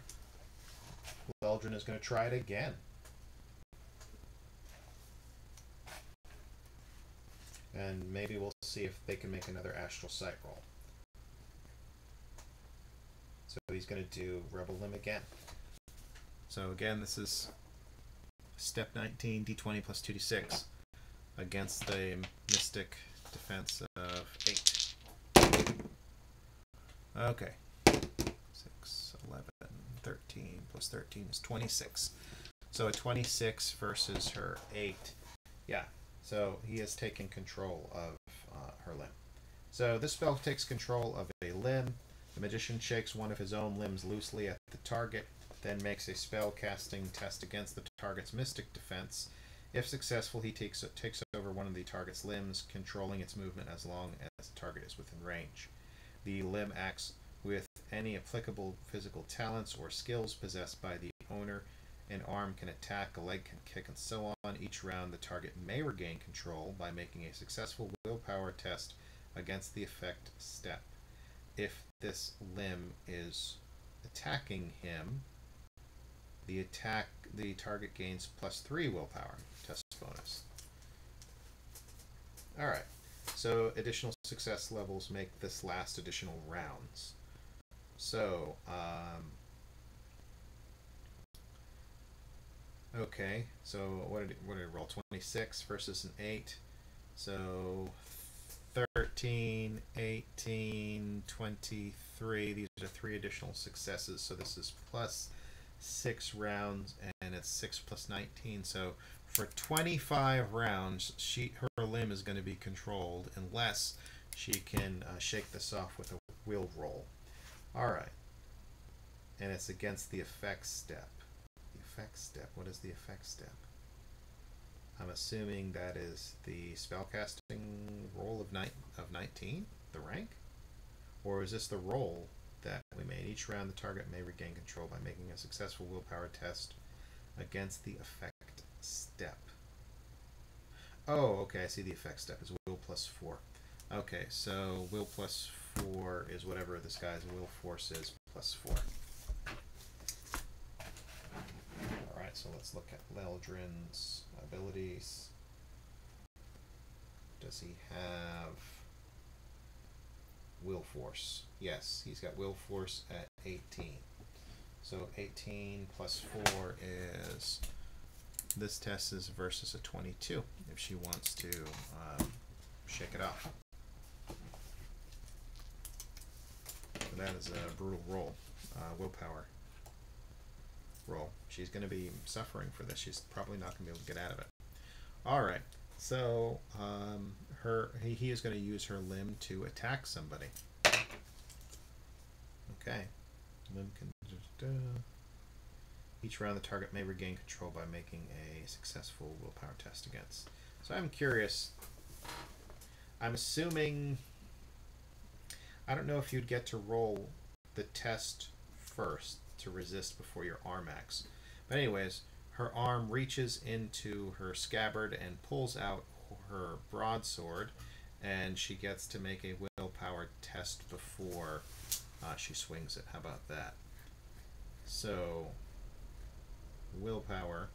Eldrin is going to try it again. And maybe we'll see if they can make another Astral Sight roll. So he's going to do Rebel Limb again. So again, this is step 19, d20 plus 2d6 against the Mystic defense of 8. Okay. 6, 11, 13 plus 13 is 26. So a 26 versus her 8. Yeah. So he has taken control of her limb. So this spell takes control of a limb. The magician shakes one of his own limbs loosely at the target, then makes a spell casting test against the target's mystic defense. If successful, he takes over one of the target's limbs, controlling its movement as long as the target is within range. The limb acts with any applicable physical talents or skills possessed by the owner. An arm can attack, a leg can kick, and so on. Each round, the target may regain control by making a successful willpower test against the effect step. If this limb is attacking him, the target gains +3 willpower test bonus. Alright, so additional success levels make this last additional rounds. So, okay, so what did it roll? 26 versus an 8. So 13, 18, 23. These are 3 additional successes. So this is +6 rounds, and it's 6 plus 19. So for 25 rounds, her limb is going to be controlled unless she can shake this off with a will roll. All right, and it's against the effects step. Effect step. What is the effect step? I'm assuming that is the spellcasting roll of 19, the rank? Or is this the roll that we made? Each round, the target may regain control by making a successful willpower test against the effect step. Oh, okay, I see the effect step is will +4. Okay, so will +4 is whatever this guy's will force is, +4. So let's look at Eldrin's abilities. Does he have will force? Yes, he's got will force at 18. So 18 plus 4 is, this test is versus a 22 if she wants to shake it off. So that is a brutal roll, willpower roll. She's going to be suffering for this. She's probably not going to be able to get out of it. All right. So he is going to use her limb to attack somebody. Okay. Limb can. Each round, the target may regain control by making a successful willpower test against. So I'm curious. I'm assuming. I don't know if you'd get to roll the test first to resist before your arm acts. But anyways, her arm reaches into her scabbard and pulls out her broadsword, and she gets to make a willpower test before she swings it. How about that? So willpower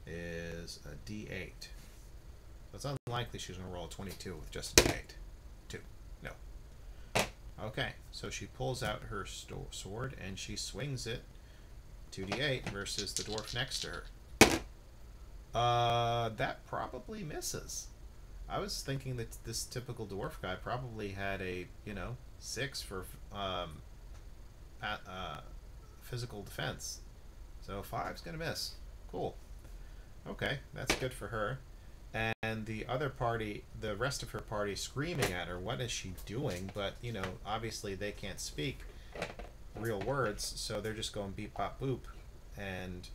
is a d8. So it's unlikely she's going to roll a 22 with just a d8. 2. No. Okay, so she pulls out her sword and she swings it 2d8 versus the dwarf next to her. That probably misses. I was thinking that this typical dwarf guy probably had a, 6 for physical defense. So 5's gonna miss. Cool. Okay, that's good for her. And the other party, the rest of her party, screaming at her, what is she doing? But, you know, obviously they can't speak real words, so they're just going beep, bop, boop, and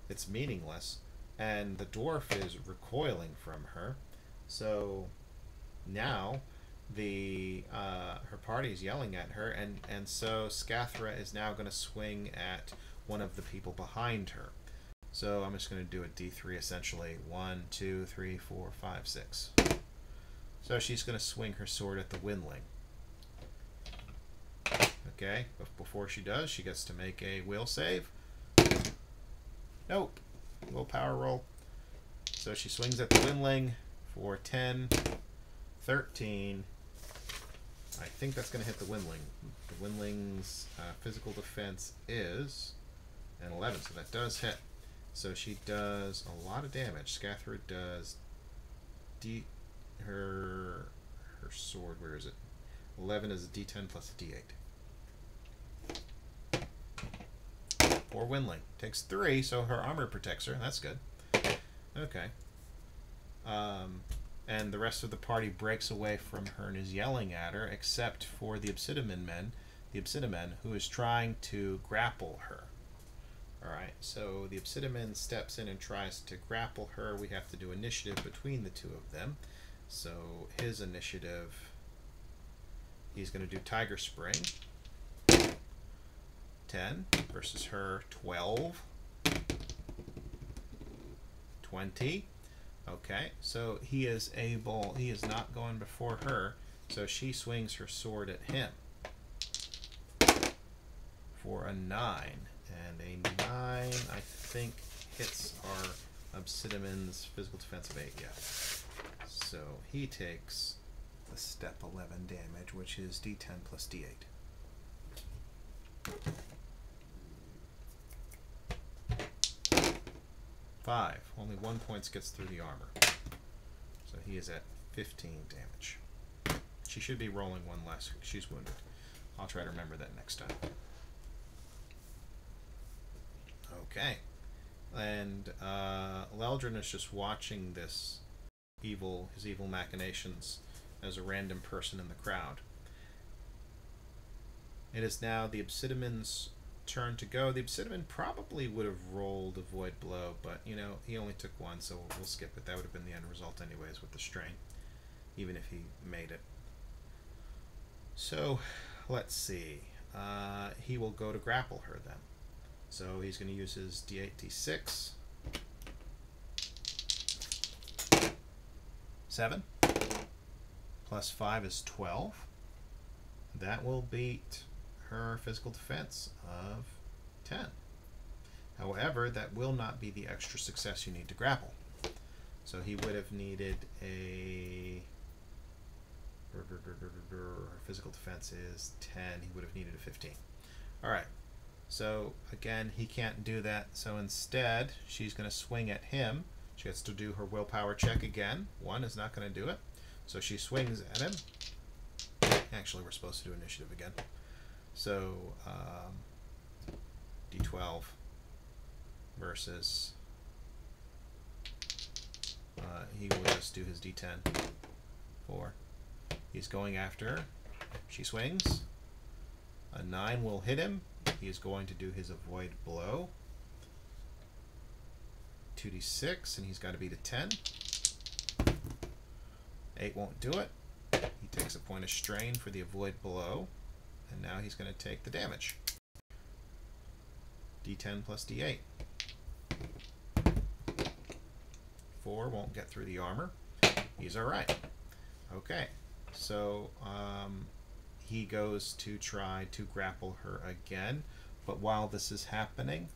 it's meaningless. And the dwarf is recoiling from her. So now her party is yelling at her, and so Scathra is now going to swing at one of the people behind her. So I'm just going to do a D3 essentially. 1, 2, 3, 4, 5, 6. So she's going to swing her sword at the windling. Okay, but before she does, she gets to make a will save. Nope. Willpower roll. So she swings at the windling for 10, 13. I think that's going to hit the windling. The windling's physical defense is an 11, so that does hit. So she does a lot of damage. Scathra does her sword. Where is it? 11 is a D10 plus a D8. Poor windling takes 3, so her armor protects her. That's good. Okay. And the rest of the party breaks away from her and is yelling at her, except for the Obsidian who is trying to grapple her. Alright, so the Obsidian steps in and tries to grapple her. We have to do initiative between the two of them. So his initiative, he's going to do Tiger Spring. 10 versus her 12. 20. Okay, so he is not going before her, so she swings her sword at him for a 9. And a 9, I think, hits our Obsidian's physical defense of 8, yeah. So he takes the step 11 damage, which is D10 plus D8. 5. Only 1 point gets through the armor. So he is at 15 damage. She should be rolling 1 less. She's wounded. I'll try to remember that next time. Okay. And Leldrin is just watching his evil machinations as a random person in the crowd. It is now the Obsidian's turn to go. The Obsidian probably would have rolled a void blow, but you know, he only took 1, so we'll skip it. That would have been the end result anyways with the strain, even if he made it. So let's see. He will go to grapple her then. So he's going to use his D8, D6. 7 plus 5 is 12. That will beat her physical defense of 10. However, that will not be the extra success you need to grapple. So he would have needed a... Her physical defense is 10. He would have needed a 15. Alright. So, again, he can't do that. So instead, she's going to swing at him. She gets to do her willpower check again. 1 is not going to do it. So she swings at him. Actually, we're supposed to do initiative again. So, D12 versus... he will just do his D10. 4. He's going after her. She swings. A 9 will hit him. He is going to do his avoid blow. 2d6, and he's got to beat a 10. 8 won't do it. He takes a point of strain for the avoid blow, and now he's going to take the damage. D10 plus D8. 4 won't get through the armor. He's alright. Okay, so he goes to try to grapple her again, but while this is happening,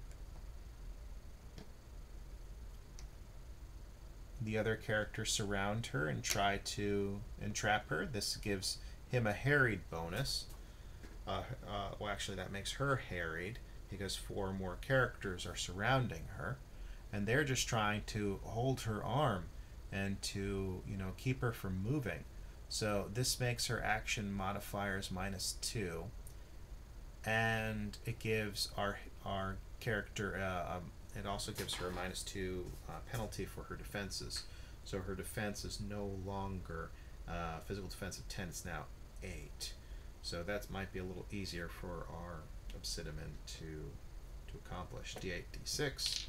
the other characters surround her and try to entrap her. This gives him a harried bonus. Well, actually, that makes her harried because 4 more characters are surrounding her, and they're just trying to hold her arm and to, you know, keep her from moving. So this makes her action modifiers -2, and it gives our character it also gives her a -2 penalty for her defenses. So her defense is no longer physical defense of 10, it's now 8. So that might be a little easier for our Obsidian to accomplish. D8, D6.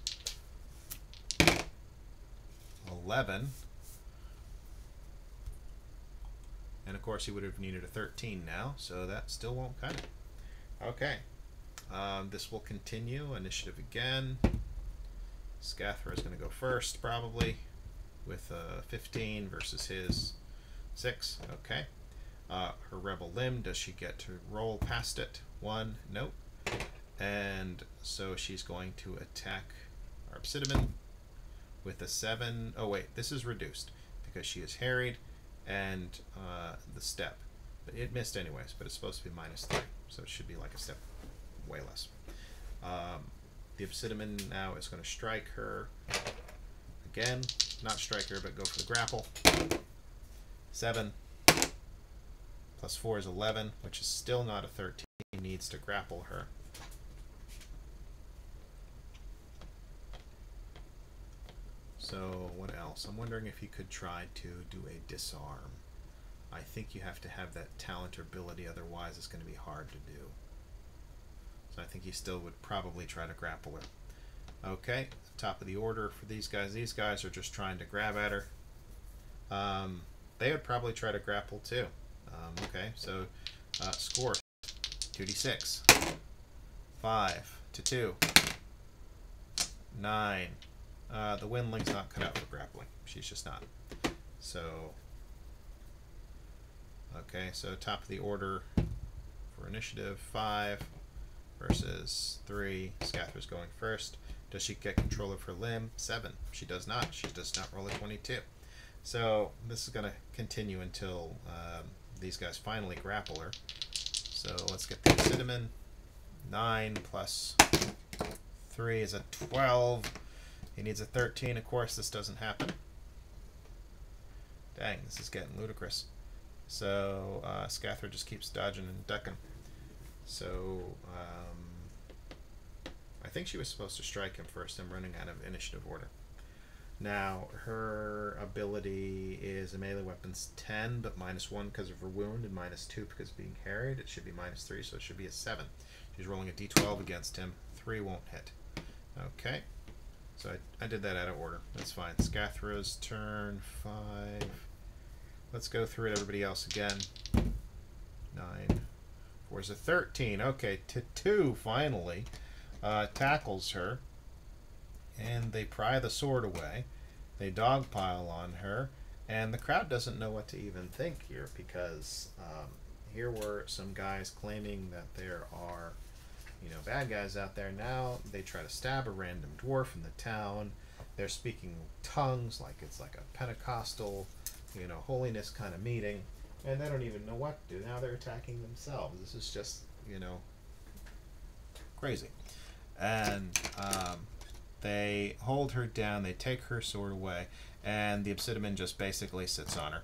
11. And of course he would have needed a 13 now, so that still won't cut it. Okay. This will continue. Initiative again. Scathra is going to go first, probably, with 15 versus his 6. Okay. Her rebel limb, does she get to roll past it? 1, nope. And so she's going to attack our Obsidian with a 7. Oh wait, this is reduced because she is harried and the step. But it missed anyways, but it's supposed to be -3. So it should be like a step way less. The Obsidian now is going to strike her again. Not strike her, but go for the grapple. 7 plus 4 is 11, which is still not a 13. He needs to grapple her. So what else? I'm wondering if he could try to do a disarm. I think you have to have that talent or ability, otherwise it's going to be hard to do. So I think he still would probably try to grapple her. Okay, top of the order for these guys. These guys are just trying to grab at her. They would probably try to grapple too. Okay, so score 2d6. 5 to 2. 9. The Windling's not cut out for grappling. She's just not. So, okay, so top of the order for initiative. 5 versus 3. Scathra's going first. Does she get control of her limb? 7. She does not. She does not roll a 22. So this is going to continue until these guys finally grapple her. So let's get the Obsidian. 9 plus 3 is a 12. He needs a 13. Of course, this doesn't happen. Dang, this is getting ludicrous. So Scathra just keeps dodging and ducking. So I think she was supposed to strike him first. I'm running out of initiative order. Now, her ability is a melee weapon's 10, but -1 because of her wound, and -2 because of being harried. It should be -3, so it should be a 7. She's rolling a d12 against him. 3 won't hit. Okay. So I did that out of order. That's fine. Scathra's turn. 5. Let's go through it, everybody else again. 9. 4 is a 13. Okay, to 2, finally. Tackles her. And they pry the sword away. They dogpile on her. And the crowd doesn't know what to even think here, because here were some guys claiming that there are, bad guys out there. Now they try to stab a random dwarf in the town. They're speaking tongues like it's like a Pentecostal, holiness kind of meeting. And they don't even know what to do. Now they're attacking themselves. This is just, crazy. And they hold her down. They take her sword away. And the Obsidian just basically sits on her.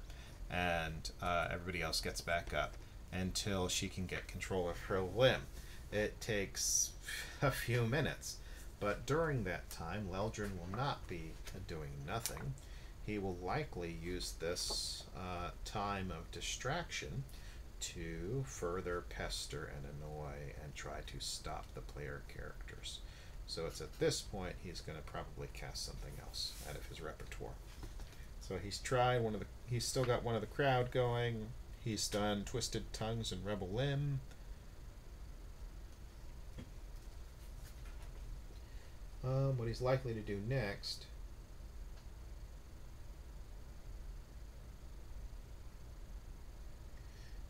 And everybody else gets back up until she can get control of her limb. It takes a few minutes. But during that time, Leldrin will not be doing nothing. He will likely use this time of distraction to further pester and annoy and try to stop the player characters. So it's at this point he's going to probably cast something else out of his repertoire. So he's tried he's still got one of the crowd going. He's done Twisted Tongues and Rebel Limb. What he's likely to do next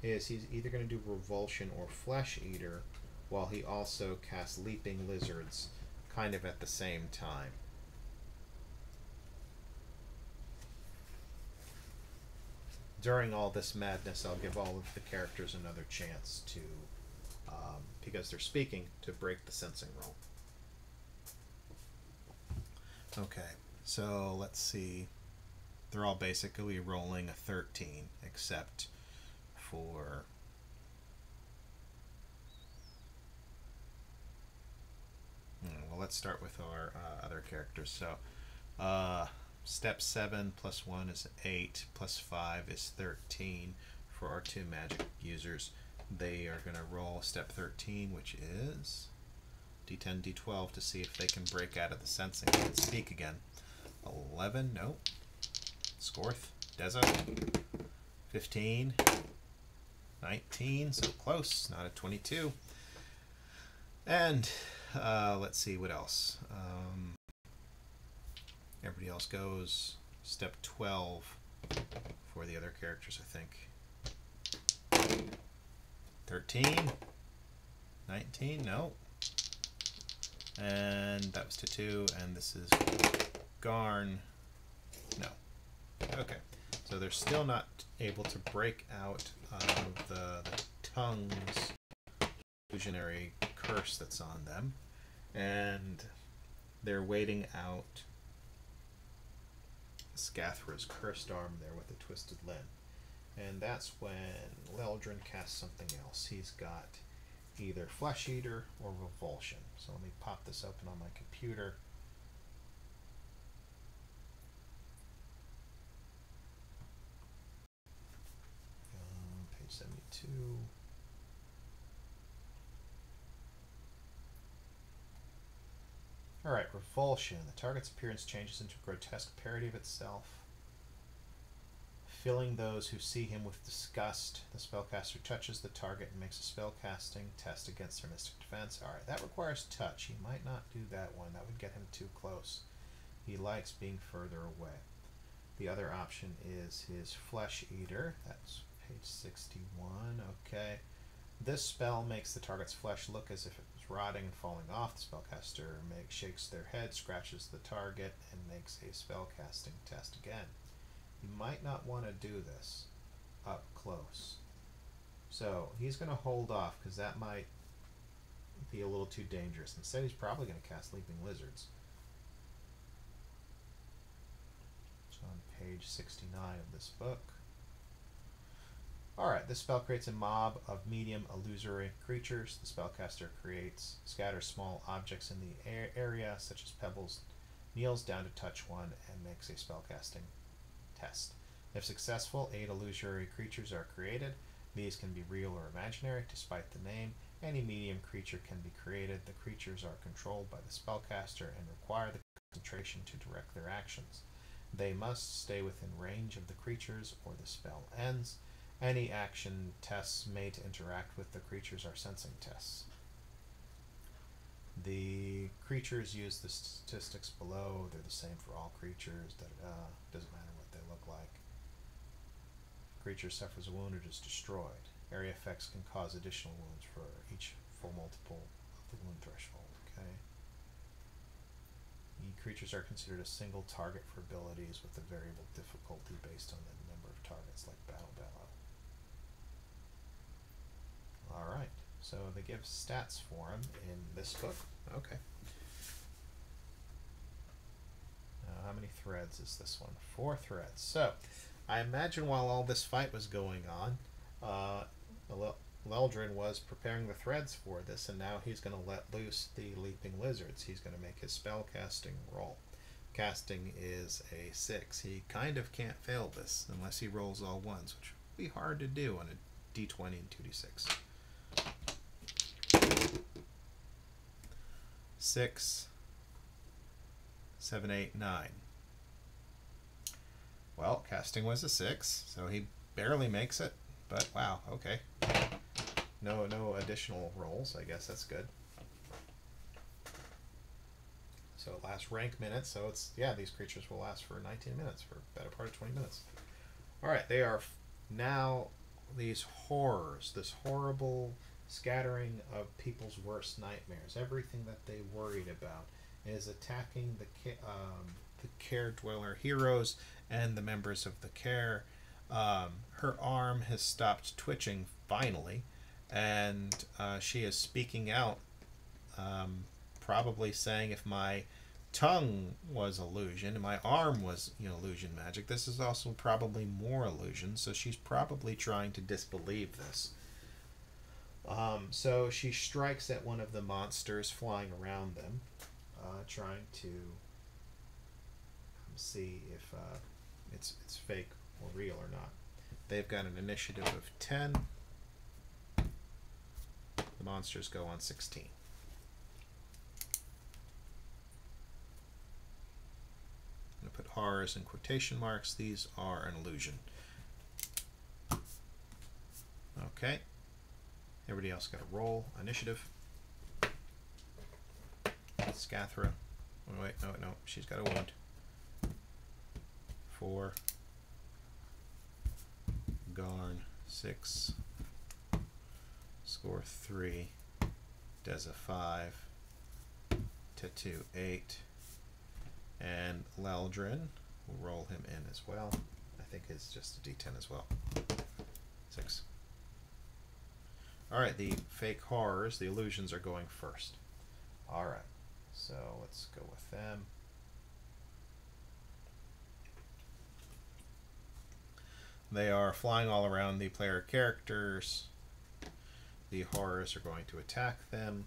is he's either going to do Revulsion or Flesh Eater, while he also casts Leaping Lizards kind of at the same time. During all this madness, I'll give all of the characters another chance to, because they're speaking, to break the sensing roll. Okay, so let's see. They're all basically rolling a 13, except for well, let's start with our other characters. So step 7 plus 1 is 8, plus 5 is 13 for our 2 magic users. They are going to roll step 13, which is d10, d12, to see if they can break out of the sensing and speak again. 11, no. Scorth, Deza. 15, 19, so close, not a 22. And let's see what else. Everybody else goes step 12 for the other characters, I think. 13, 19, no. And that was to 2, and this is Garn. No. Okay. So they're still not able to break out of the tongue's illusionary curse that's on them. And they're waiting out Scathra's cursed arm there with a twisted limb. And that's when Leldrin casts something else. He's got either Flesh Eater or Revulsion. So let me pop this open on my computer. Page 72. Alright, Revulsion. The target's appearance changes into a grotesque parody of itself, filling those who see him with disgust. The spellcaster touches the target and makes a spellcasting test against their mystic defense. Alright, that requires touch. He might not do that one. That would get him too close. He likes being further away. The other option is his Flesh Eater. That's page 61. Okay. This spell makes the target's flesh look as if it was rotting and falling off. The spellcaster shakes their head, scratches the target, and makes a spellcasting test again. You might not want to do this up close. So he's going to hold off because that might be a little too dangerous. Instead, he's probably going to cast Leaping Lizards. It's on page 69 of this book. Alright, this spell creates a mob of medium illusory creatures. The spellcaster scatters small objects in the area, such as pebbles, kneels down to touch one, and makes a spellcasting test. If successful, 8 illusory creatures are created. These can be real or imaginary, despite the name. Any medium creature can be created. The creatures are controlled by the spellcaster and require the concentration to direct their actions. They must stay within range of the creatures or the spell ends. Any action tests made to interact with the creatures are sensing tests. The creatures use the statistics below. They're the same for all creatures. Doesn't matter what they look like. If a creature suffers a wound or is destroyed. Area effects can cause additional wounds for each full multiple of the wound threshold. Okay. The creatures are considered a single target for abilities with a variable difficulty based on the number of targets, like Battle Bellow. Alright, so they give stats for him in this book. Okay. How many threads is this one? 4 threads. So, I imagine while all this fight was going on, Leldrin was preparing the threads for this, and now he's going to let loose the Leaping Lizards. He's going to make his spell casting roll. Casting is a 6. He kind of can't fail this unless he rolls all ones, which would be hard to do on a d20 and 2d6. 6, 7, 8, 9. Well, casting was a 6, so he barely makes it, but wow, okay. No additional rolls, I guess that's good. So it lasts rank minutes, so it's, yeah, these creatures will last for 19 minutes, for a better part of 20 minutes. Alright, they are now these horrors, this horrible scattering of people's worst nightmares. Everything that they worried about is attacking the Kaer Dweller heroes and the members of the Kaer. Her arm has stopped twitching finally, and she is speaking out, probably saying, if my tongue was illusion and my arm was illusion magic, this is also probably more illusion. So she's probably trying to disbelieve this. So she strikes at one of the monsters flying around them, trying to see if it's fake or real or not. They've got an initiative of 10. The monsters go on 16. I'm going to put horrors in quotation marks. These are an illusion. Okay. Everybody else got a roll. Initiative. Scathra. Oh, wait, no, she's got a wound. 4. Garn. 6. Score 3. Deza 5. Tetu 8. And Leldrin. We'll roll him in as well. I think it's just a D10 as well. 6. Alright, the fake horrors, the illusions, are going first. Alright, so let's go with them. They are flying all around the player characters. The horrors are going to attack them.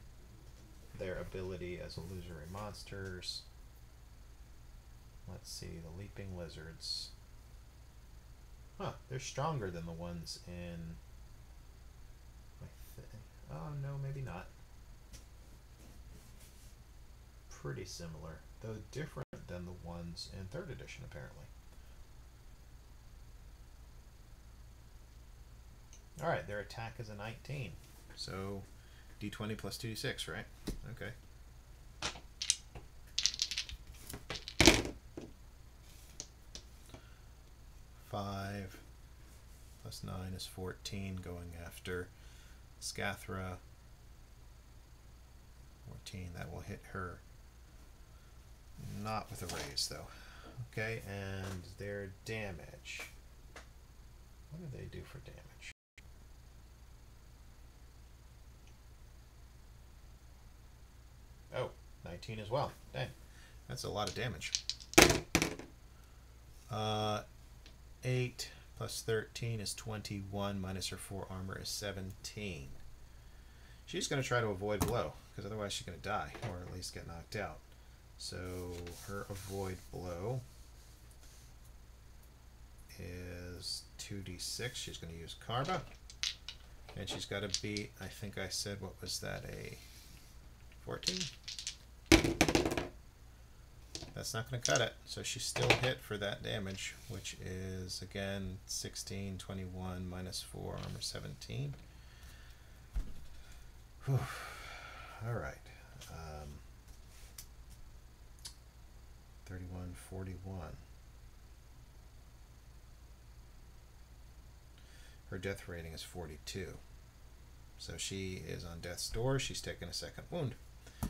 Their ability as illusory monsters. Let's see, the leaping lizards. Huh, they're stronger than the ones in... Oh, no, maybe not. Pretty similar, though different than the ones in 3rd edition, apparently. Alright, their attack is a 19. So, d20 plus 2d6, right? Okay. Five plus 9 is 14, going after Scathra. 14, that will hit her. Not with a raise, though. Okay, and their damage. What do they do for damage? Oh, 19 as well. Dang. That's a lot of damage. 8 plus 13 is 21, minus her 4 armor is 17. She's going to try to avoid blow, because otherwise she's going to die, or at least get knocked out. So her avoid blow is 2d6. She's going to use Karma. And she's got to beat, I think I said, what was that, a 14? That's not going to cut it. So she's still hit for that damage, which is, again, 16, 21, minus 4, armor 17. Whew. All right. 31, 41. Her death rating is 42. So she is on death's door. She's taken a 2nd wound.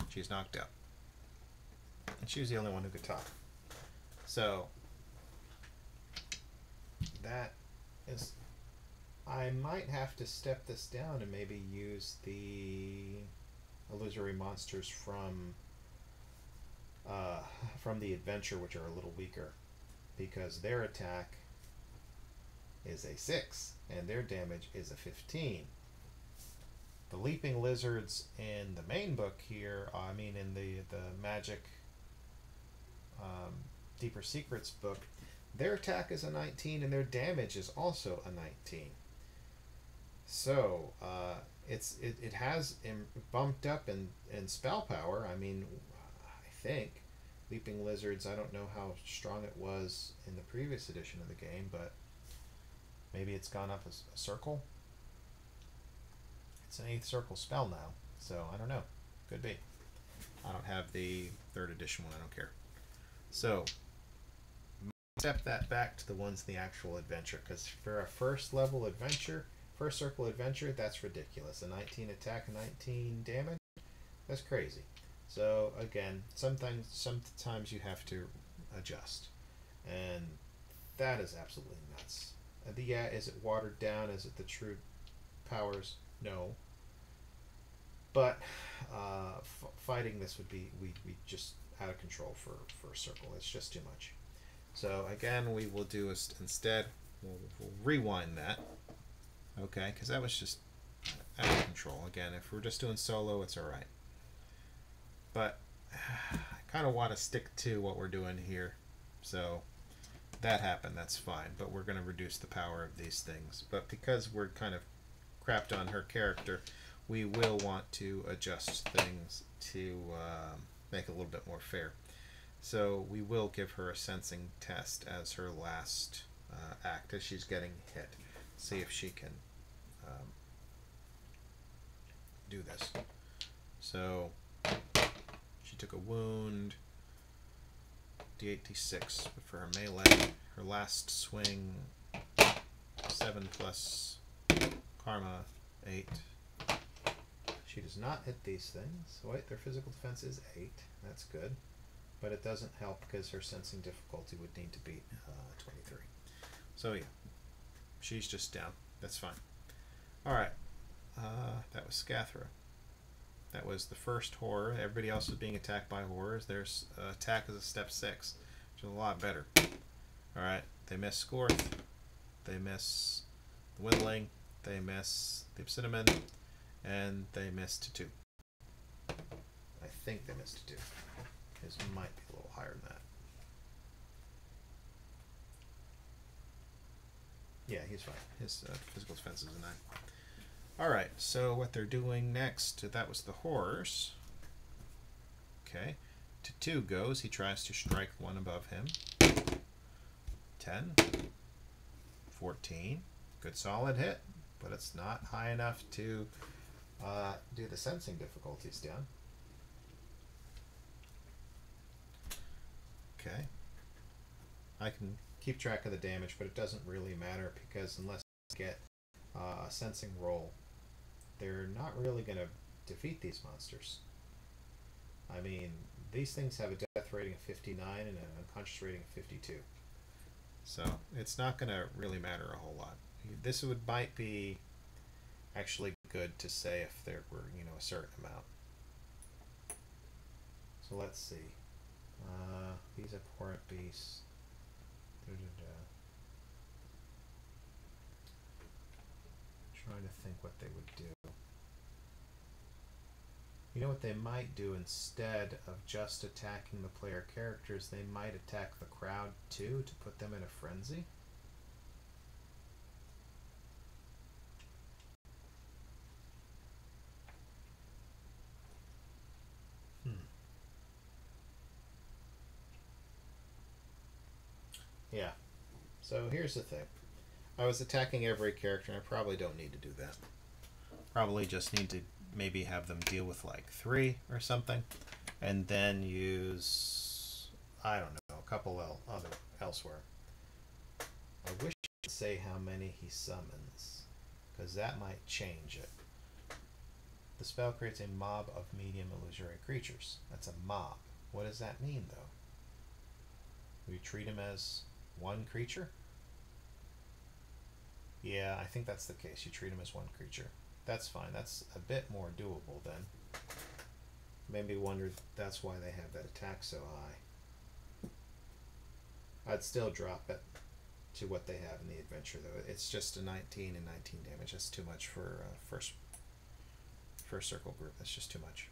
She's knocked out. And she was the only one who could talk. So that is... I might have to step this down and maybe use the illusory monsters from the adventure, which are a little weaker, because their attack is a 6 and their damage is a 15. The leaping lizards in the main book here, I mean in the magic Deeper Secrets book, their attack is a 19 and their damage is also a 19. So it has bumped up in spell power. I mean, I think leaping lizards, I don't know how strong it was in the previous edition of the game, but maybe it's gone up a circle. It's an 8th circle spell now, so I don't know. Could be. I don't have the 3rd edition one. I don't care. So step that back to the ones in the actual adventure, because for a first level adventure, first circle adventure, that's ridiculous. A 19 attack, a 19 damage, that's crazy. So again, sometimes you have to adjust, and that is absolutely nuts. Yeah, is it watered down? Is it the true powers? No. But fighting this would be we just out of control for a circle. It's just too much. So again, we will do instead. We'll rewind that. Okay, because that was just out of control. Again, if we're just doing solo, it's all right. But I kind of want to stick to what we're doing here. So that happened, that's fine, but we're going to reduce the power of these things. But because we're kind of crapped on her character, we will want to adjust things to make it a little bit more fair. So we will give her a sensing test as her last act as she's getting hit. See if she can do this. So she took a wound, d8, d6 for her melee. Her last swing, 7 plus karma, 8. She does not hit these things. Wait, their physical defense is 8. That's good. But it doesn't help because her sensing difficulty would need to beat 23. So yeah, she's just down. That's fine. Alright, that was Scathra. That was the first horror. Everybody else was being attacked by horrors. Their attack is a step 6, which is a lot better. Alright, they miss Scorth. They miss the Windling. They miss the Cinnamon. And they missed 2. I think they missed 2. His might be a little higher than that. Yeah, he's fine. His physical defense is a 9. Alright, so what they're doing next, that was the horrors. Okay. To 2 goes. He tries to strike one above him. 10. 14. Good solid hit, but it's not high enough to do the sensing difficulties down. Okay. I can keep track of the damage, but it doesn't really matter because unless you get a sensing roll, they're not really going to defeat these monsters. I mean, these things have a death rating of 59 and an unconscious rating of 52. So it's not going to really matter a whole lot. This might be actually good to say if there were, a certain amount. So let's see. These abhorrent beasts. Trying to think what they would do. You know what they might do instead of just attacking the player characters? They might attack the crowd too to put them in a frenzy. Yeah. So here's the thing. I was attacking every character, and I probably don't need to do that. Probably just need to maybe have them deal with like 3 or something, and then use, I don't know, a couple other elsewhere. I wish I could say how many he summons, because that might change it. The spell creates a mob of medium illusory creatures. That's a mob. What does that mean, though? We treat him as one creature? Yeah, I think that's the case. You treat him as one creature. That's fine. That's a bit more doable then. Made me wonder if that's why they have that attack so high. I'd still drop it to what they have in the adventure, though. It's just a 19 and 19 damage. That's too much for first circle group. That's just too much.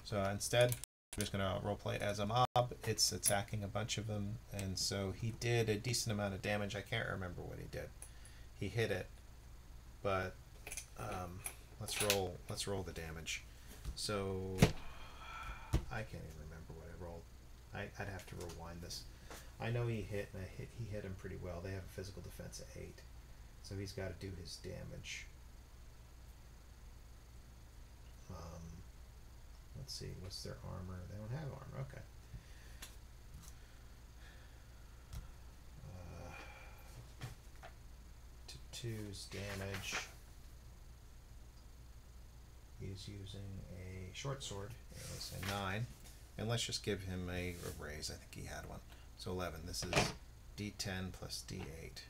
So instead, I'm just going to roleplay as a mob. It's attacking a bunch of them, and so he did a decent amount of damage. I can't remember what he did. He hit it, but let's roll the damage. So I can't even remember what I rolled. I'd have to rewind this. I know he hit, and he hit him pretty well. They have a physical defense of 8, so he's got to do his damage. Let's see, what's their armor? They don't have armor. Okay. To 2's damage. He's using a short sword. It's a 9. And let's just give him a raise. I think he had one. So 11. This is D10 plus D8.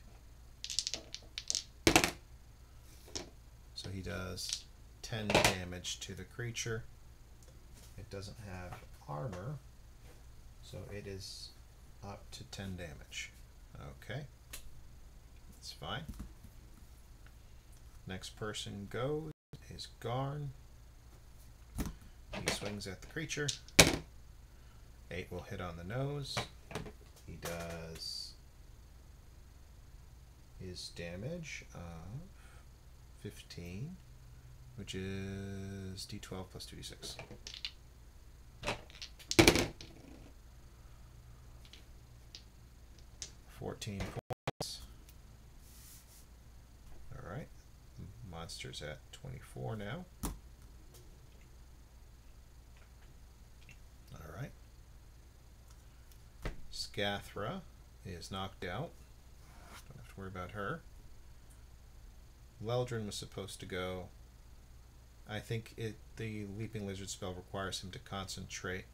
So he does 10 damage to the creature. It doesn't have armor, so it is up to 10 damage. Okay. That's fine. Next person goes is Garn. He swings at the creature. 8 will hit on the nose. he does his damage of 15, which is d12 plus 2d6. 14 points. Alright. Monster's at 24 now. Alright. Scathra is knocked out. Don't have to worry about her. Leldrin was supposed to go. I think the Leaping Lizard spell requires him to concentrate.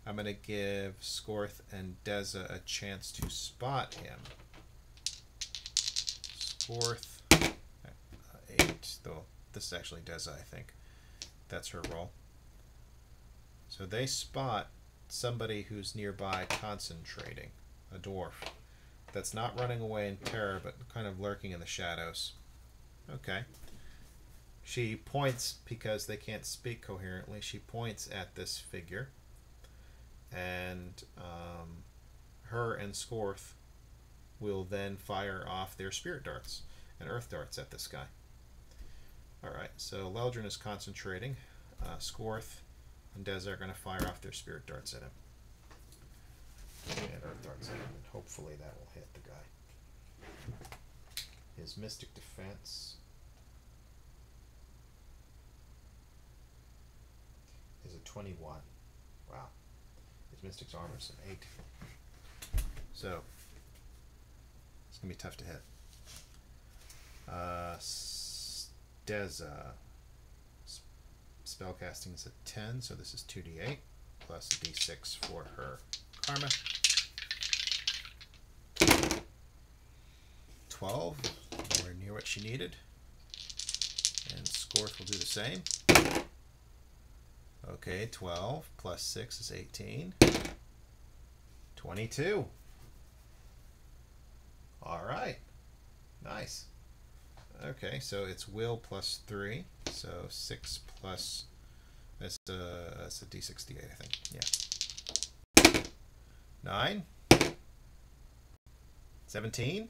I'm going to give Scorth and Deza a chance to spot him. Scorth, 8, though this is actually Deza, I think. That's her roll. So they spot somebody who's nearby concentrating, a dwarf. That's not running away in terror, but kind of lurking in the shadows. Okay. She points, because they can't speak coherently, she points at this figure. And her and Scorth will then fire off their spirit darts and earth darts at this guy. Alright, so Leldrin is concentrating. Scorth and Deza are going to fire off their spirit darts at him. And earth darts at him, and hopefully that will hit the guy. His mystic defense is a 21. Wow. His mystic's armor is an 8. So, it's going to be tough to hit. Deza, spellcasting is a 10, so this is 2d8 plus a d6 for her karma. 12, nowhere near what she needed. And Scorth will do the same. Okay, 12 plus 6 is 18. 22. All right. Nice. Okay, so it's will plus 3. So 6 plus... That's a d6, d8, I think. Yeah. 9. 17.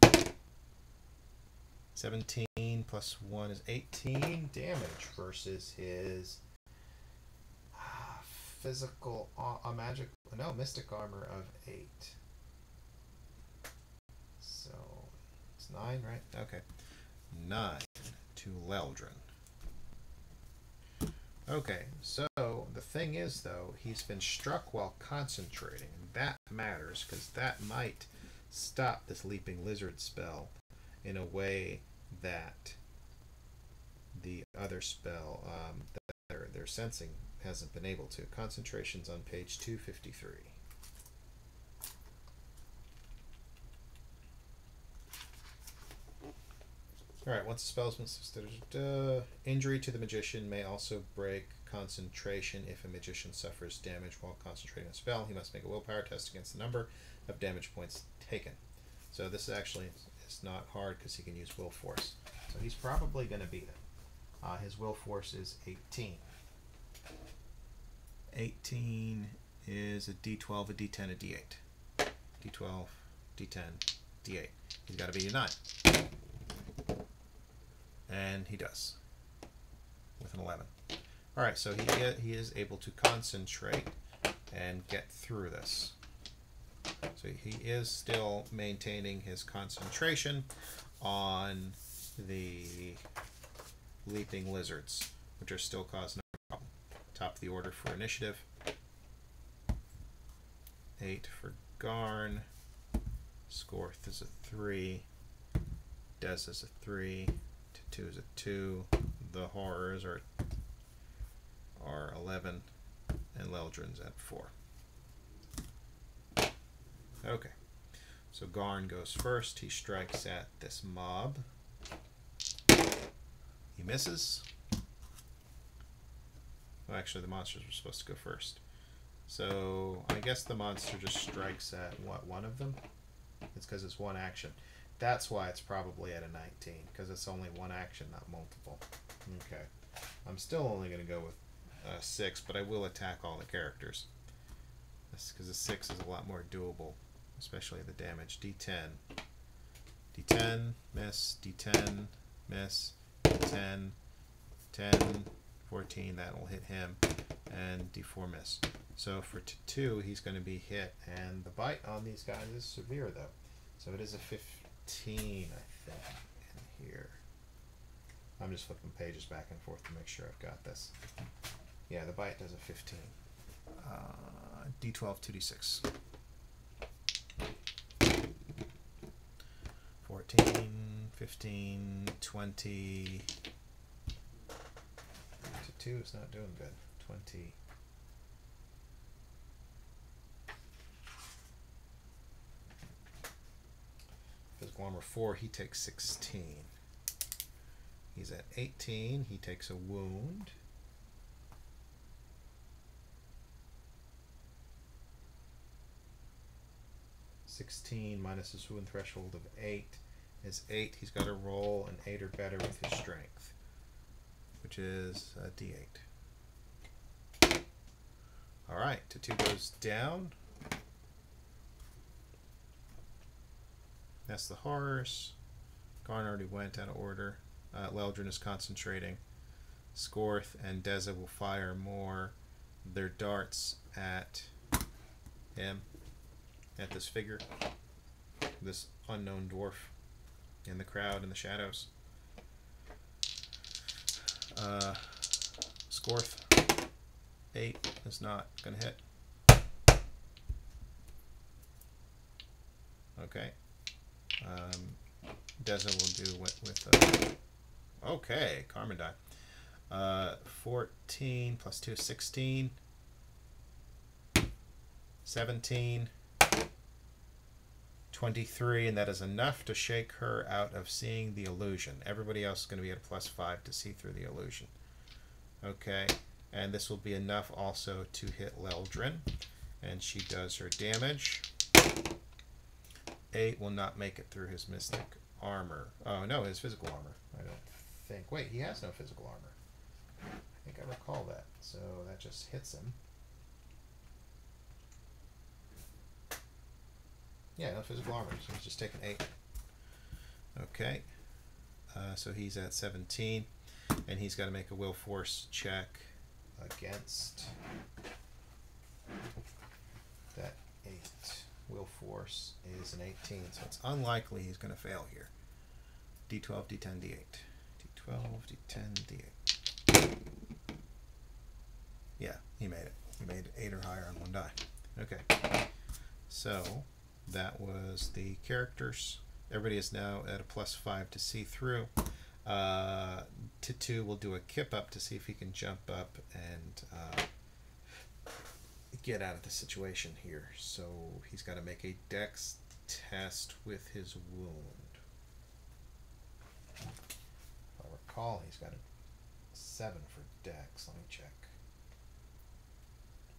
17 plus 1 is 18 damage versus his physical, magic, no, mystic armor of 8. So it's 9, right? Okay. 9 to Leldrin. Okay, so the thing is, though, he's been struck while concentrating, and that matters because that might stop this Leaping Lizard spell in a way that the other spell that they're sensing hasn't been able to. Concentration's on page 253. Alright, once the spell's been... Injury to the magician may also break concentration. If a magician suffers damage while concentrating on a spell, he must make a willpower test against the number of damage points taken. So this actually is not hard because he can use will force. So he's probably going to beat it. His will force is 18. 18 is a d12, a d10, a d8. d12, d10, d8. He's got to beat a 9. And he does. With an 11. Alright, so he is able to concentrate and get through this. So he is still maintaining his concentration on the Leaping Lizards, which are still causing a problem. Top of the order for initiative. 8 for Garn. Scorth is a 3. Des is a 3. 2 is a 2. The horrors are 11. And Leldrin's at 4. Okay. So Garn goes first. He strikes at this mob. He misses. Well, actually, the monsters were supposed to go first. So I guess the monster just strikes at, what, one of them? It's because it's one action. That's why it's probably at a 19, because it's only one action, not multiple. Okay. I'm still only going to go with 6, but I will attack all the characters. That's because a 6 is a lot more doable, especially the damage. D10. D10, miss, D10, miss, D10, 10, 14, that'll hit him, and D4 miss. So for 2, he's going to be hit, and the bite on these guys is severe, though. So it is a 15, I think, in here. I'm just flipping pages back and forth to make sure I've got this. Yeah, the bite does a 15. D12, 2d6. 14, 15, 20. To 2 is not doing good. 20. Physical armor 4, he takes 16. He's at 18, he takes a wound. (16) minus his wound threshold of 8 is 8. He's got to roll an 8 or better with his strength, which is a D8. Alright, T2 goes down. That's the horrors. Garn already went out of order. Leldrin is concentrating. Scorth and Deza will fire more their darts at him, at this figure, this unknown dwarf in the crowd in the shadows. Scorth, 8 is not going to hit. Okay. Deza will do with okay, Carmen die. 14 plus 2 is 16. 17. 23, and that is enough to shake her out of seeing the illusion. Everybody else is going to be at a +5 to see through the illusion. Okay, and this will be enough also to hit Leldrin, and she does her damage. 8 will not make it through his mystic armor. Oh no, his physical armor. I don't think. Wait, he has no physical armor. I think I recall that. So that just hits him. Yeah, no physical armor, so he's just taking 8. Okay, so he's at 17, and he's got to make a will force check against that 8. Will force is an 18, so it's unlikely he's going to fail here. D12, D10, D8. D12, D10, D8. Yeah, he made it. He made 8 or higher on 1 die. Okay, so that was the characters. Everybody is now at a +5 to see through. T2 will do a kip up to see if he can jump up and get out of the situation here. So he's got to make a dex test with his wound. If I recall, he's got a 7 for dex. Let me check.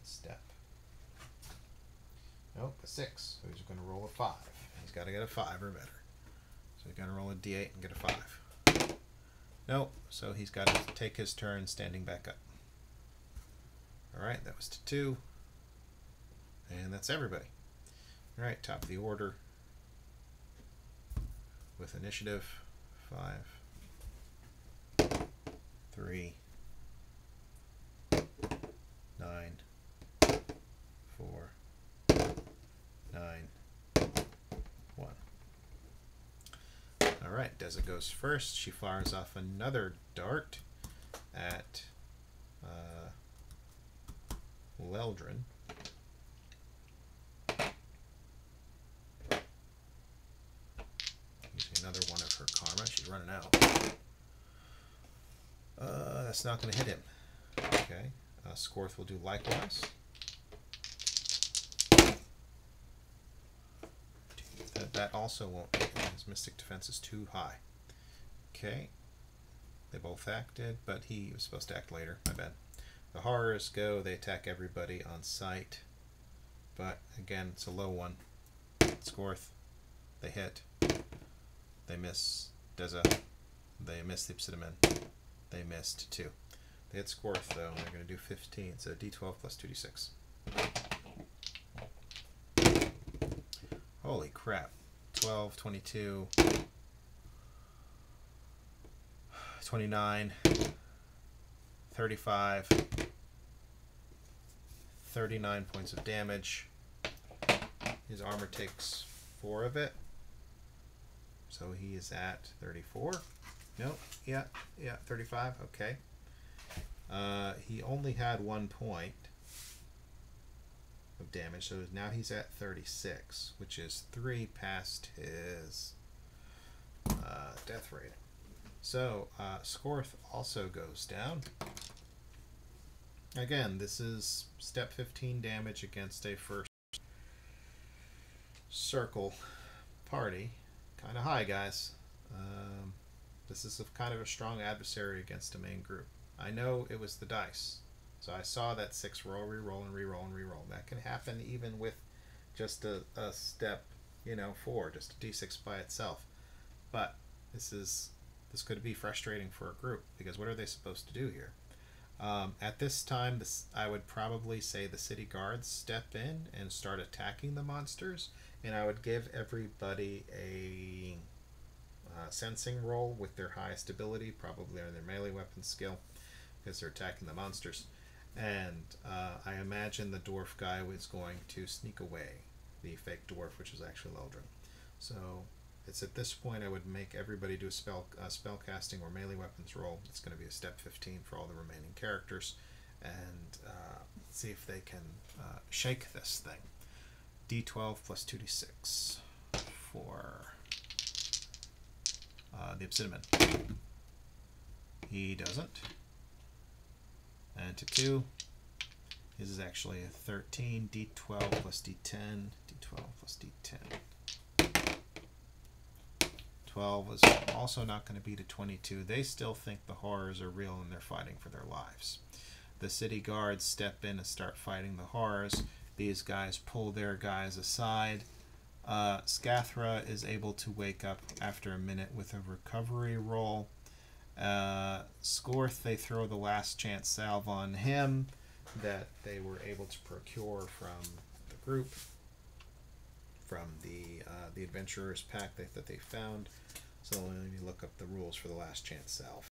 Step. Nope, a 6. So he's going to roll a 5. He's got to get a 5 or better. So he's going to roll a d8 and get a 5. Nope, so he's got to take his turn standing back up. Alright, that was to 2. And that's everybody. Alright, top of the order with initiative. 5, 3, 9, 4, 9, 1. Alright, Deza goes first. She fires off another dart at Leldrin. Using another one of her karma. She's running out. That's not going to hit him. Okay. Scorth will do likewise. That also won't hit him. His mystic defense is too high. Okay. They both acted, but he was supposed to act later. My bad. The horrors go. They attack everybody on sight. But again, it's a low one. Scorth. They hit. They miss Deza. They miss the Obsidian. They missed 2. They hit Scorth though, and they're going to do 15. So D12 plus 2d6. Holy crap. 12, 22, 29, 35, 39 points of damage. His armor takes 4 of it. So he is at 34. Nope. Yeah, 35. Okay. He only had 1 point of damage, so now he's at 36, which is 3 past his death rating. So Scorth also goes down. Again, this is step 15 damage against a first circle party. Kind of high, guys. This is kind of a strong adversary against a main group. I know it was the dice. So I saw that 6 roll, reroll, and reroll, and reroll. That can happen even with just a step, 4, just a d6 by itself. But this could be frustrating for a group, because what are they supposed to do here? At this time, I would probably say the city guards step in and start attacking the monsters, and I would give everybody a sensing roll with their highest ability, probably on their melee weapon skill, because they're attacking the monsters. And I imagine the dwarf guy was going to sneak away, the fake dwarf, which is actually Eldrin. So it's at this point I would make everybody do a spell casting or melee weapons roll. It's going to be a step 15 for all the remaining characters, and see if they can shake this thing. D12 plus 2d6 for the obsidian. He doesn't. And to 2, his is actually a 13, d12 plus d10, d12 plus d10. 12 was also not going to beat a 22. They still think the horrors are real and they're fighting for their lives. The city guards step in and start fighting the horrors. These guys pull their guys aside. Scathra is able to wake up after a minute with a recovery roll. Scorth, they throw the last chance salve on him that they were able to procure from the group, from the adventurers pack that they found. So let me look up the rules for the last chance salve.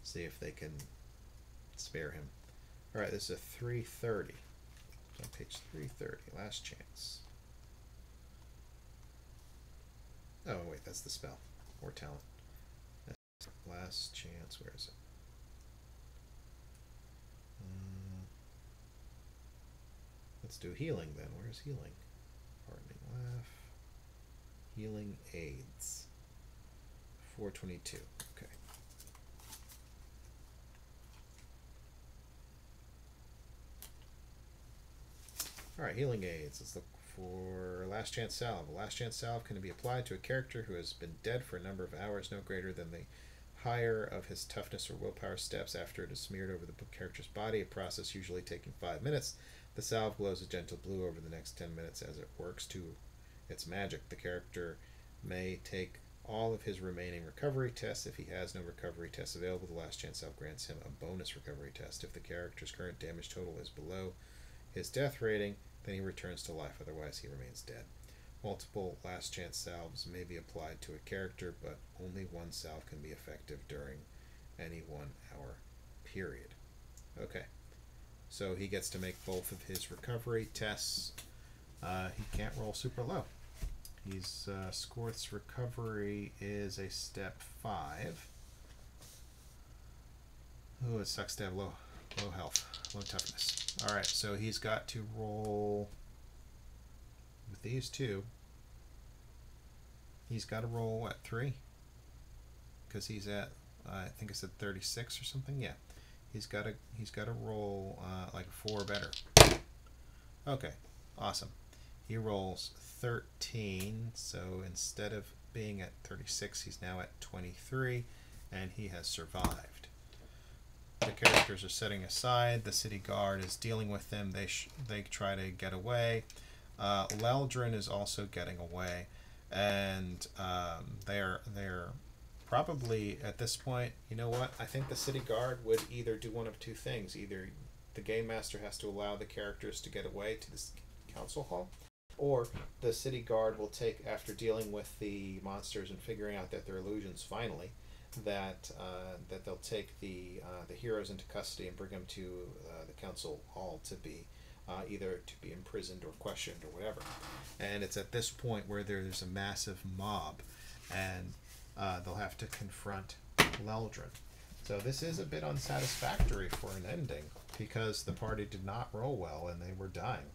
See if they can spare him. Alright, this is a 330. So on page 330, last chance. Oh wait, that's the spell. Or talent. Last chance, where is it? Let's do healing then. Where's healing? Pardoning laugh. Healing aids. 422. Okay. Alright, healing aids. Let's look for last chance salve. A last chance salve can be applied to a character who has been dead for a number of hours, no greater than the higher of his toughness or willpower steps after it is smeared over the character's body, a process usually taking 5 minutes. The salve glows a gentle blue over the next 10 minutes as it works to its magic. The character may take all of his remaining recovery tests. If he has no recovery tests available, the last chance salve grants him a bonus recovery test. If the character's current damage total is below his death rating, then he returns to life, otherwise he remains dead. Multiple last chance salves may be applied to a character, but only one salve can be effective during any 1 hour period. Okay, so he gets to make both of his recovery tests. He can't roll super low. He's Scorth's recovery is a step 5. Oh, it sucks to have low health, low toughness. Alright, so he's got to roll with these two. He's got to roll what, 3? Because he's at I think it's at 36 or something. Yeah, he's got to roll like a 4 or better. Okay, awesome. He rolls 13, so instead of being at 36, he's now at 23, and he has survived. The characters are setting aside. The city guard is dealing with them. They try to get away. Leldrin is also getting away, and they're probably at this point. You know what? I think the city guard would either do one of two things: either the game master has to allow the characters to get away to this council hall, Or the city guard will take, after dealing with the monsters and figuring out that they're illusions finally, that they'll take the heroes into custody and bring them to the council hall to be either to be imprisoned or questioned or whatever. And it's at this point where there's a massive mob, and they'll have to confront Leldrin. So this is a bit unsatisfactory for an ending because the party did not roll well and they were dying.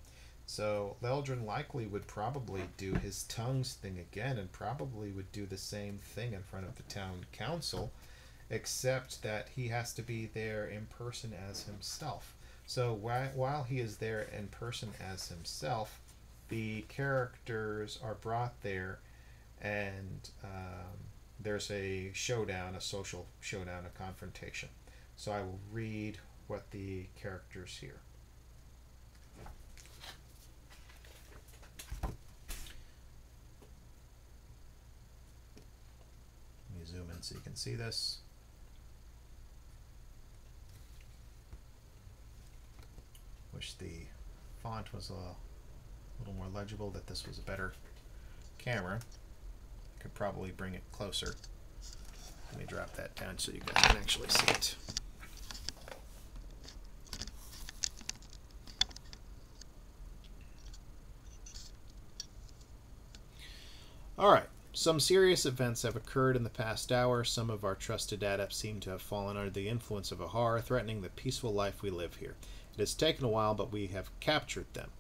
So Leldrin likely would probably do his tongues thing again and probably would do the same thing in front of the town council, except that he has to be there in person as himself. So while he is there in person as himself, the characters are brought there, and there's a showdown, a social showdown, a confrontation. So I will read what the characters hear. Let me zoom in so you can see this. Wish the font was a little more legible, that this was a better camera. Could probably bring it closer. Let me drop that down so you guys can actually see it. Alright, some serious events have occurred in the past hour. Some of our trusted adepts seem to have fallen under the influence of a horror threatening the peaceful life we live here. It has taken a while, but we have captured them.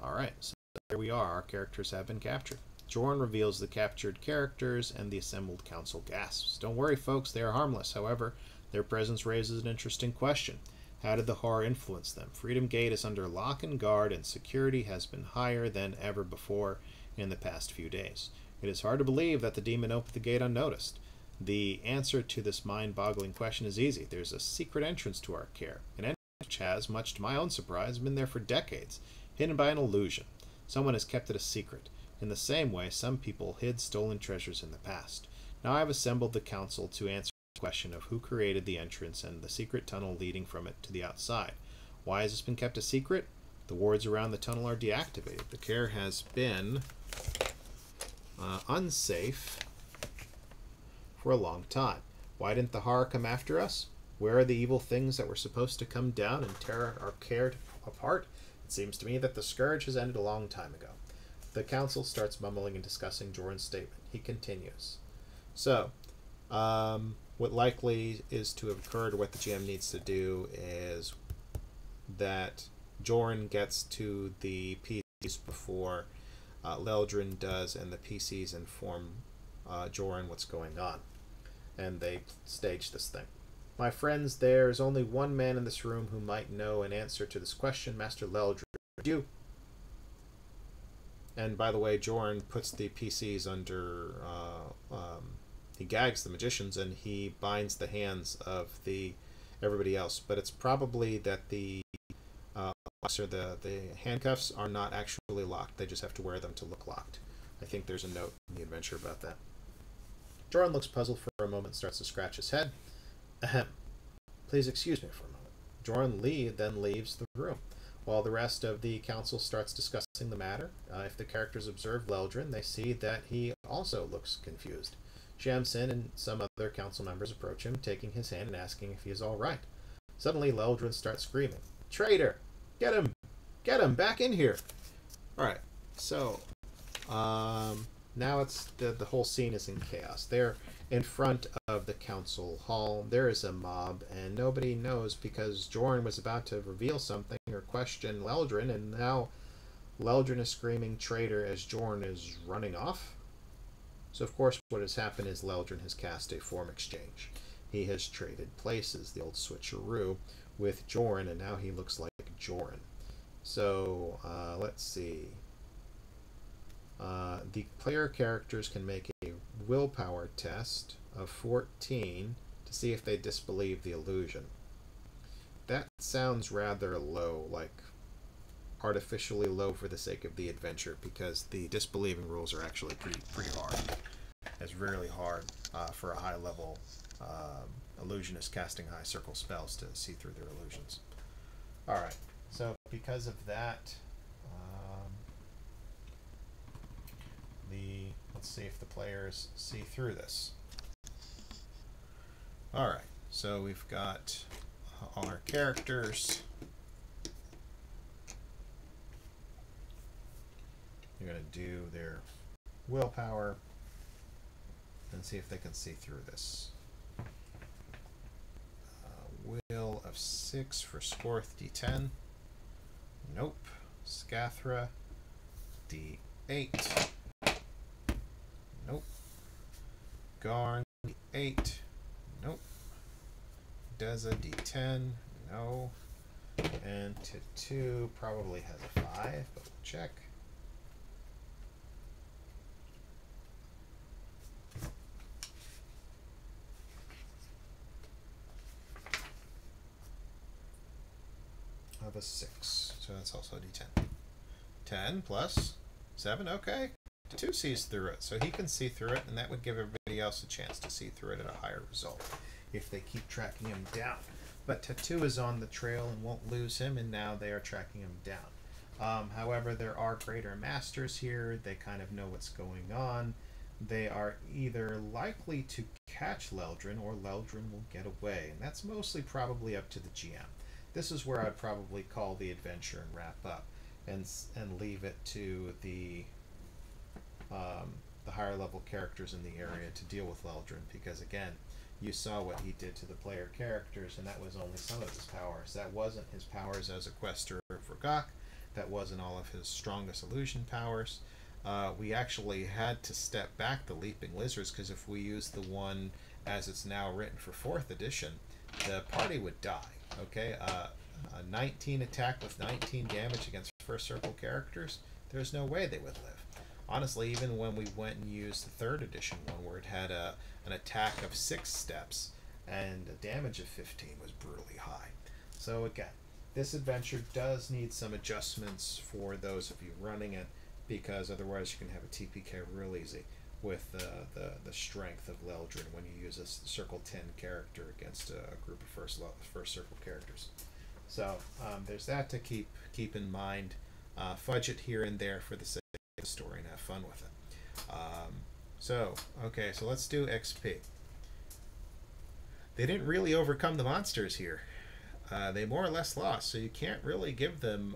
Alright, so here we are. Our characters have been captured. Jorn reveals the captured characters, and the assembled council gasps. Don't worry, folks, they are harmless. However, their presence raises an interesting question. How did the horror influence them? Freedom Gate is under lock and guard, and security has been higher than ever before in the past few days. It is hard to believe that the demon opened the gate unnoticed. The answer to this mind-boggling question is easy. There's a secret entrance to our Kaer, an entrance which has, much to my own surprise, been there for decades, hidden by an illusion. Someone has kept it a secret. In the same way, some people hid stolen treasures in the past. Now I have assembled the council to answer the question of who created the entrance and the secret tunnel leading from it to the outside. Why has this been kept a secret? The wards around the tunnel are deactivated. The Kaer has been unsafe for a long time. Why didn't the horror come after us? Where are the evil things that were supposed to come down and tear our Kaer apart? It seems to me that the scourge has ended a long time ago. The council starts mumbling and discussing Jorn's statement. He continues. So, what likely is to have occurred, or what the GM needs to do, is that Jorn gets to the PCs before Leldrin does, and the PCs inform Jorn what's going on. And they stage this thing. My friends, there is only one man in this room who might know an answer to this question, Master Leldrin. You. And by the way, Jorn puts the PCs under, he gags the magicians and he binds the hands of everybody else. But it's probably that the handcuffs are not actually locked. They just have to wear them to look locked. I think there's a note in the adventure about that. Jorn looks puzzled for a moment and starts to scratch his head. Ahem. Please excuse me for a moment. Jorn then leaves the room. While the rest of the council starts discussing the matter, if the characters observe Leldrin, they see that he also looks confused. Shamsin and some other council members approach him, taking his hand and asking if he is all right. Suddenly, Leldrin starts screaming, "Traitor! Get him! Get him! Back in here!" Alright, so now it's the whole scene is in chaos. They're in front of the council hall. There is a mob, and nobody knows because Jorn was about to reveal something or question Leldrin, and now Leldrin is screaming traitor as Jorn is running off. So of course what has happened is Leldrin has cast a form exchange. He has traded places, the old switcheroo, with Jorn, and now he looks like Jorn. So let's see. The player characters can make a willpower test of 14 to see if they disbelieve the illusion. That sounds rather low, like artificially low for the sake of the adventure, because the disbelieving rules are actually pretty hard. It's really hard for a high level illusionist casting high circle spells to see through their illusions. Alright, so because of that, let's see if the players see through this. Alright, so we've got all our characters. They're going to do their willpower and see if they can see through this. Will of 6 for Scorth, D10. Nope. Scathra, D8. Nope. Garn, D8. Nope. Deza, D10. No. And T2 probably has a 5, but we'll check. Of a 6, so that's also a D10. 10 plus 7, okay. T2 sees through it, so he can see through it, and that would give everybody else a chance to see through it at a higher result if they keep tracking him down. But T2 is on the trail and won't lose him, and now they are tracking him down. However, there are greater masters here. They kind of know what's going on. They are either likely to catch Leldrin, or Leldrin will get away, and that's mostly probably up to the GM. This is where I'd probably call the adventure and wrap up, and leave it to the higher level characters in the area to deal with Leldrin, because again, you saw what he did to the player characters, and that was only some of his powers. That wasn't his powers as a quester for Gok. That wasn't all of his strongest illusion powers. We actually had to step back the Leaping Lizards, because if we use the one as it's now written for 4th edition, the party would die. Okay, a 19 attack with 19 damage against first circle characters, there's no way they would live. Honestly, even when we went and used the 3rd edition one, where it had an attack of 6 steps and a damage of 15, was brutally high. So again, this adventure does need some adjustments for those of you running it, because otherwise you can have a TPK real easy with the strength of Leldrin when you use a Circle 10 character against a group of first circle characters. So there's that to keep in mind. Fudge it here and there for the sake of the story and have fun with it. Okay, so let's do XP. They didn't really overcome the monsters here. They more or less lost, so you can't really give them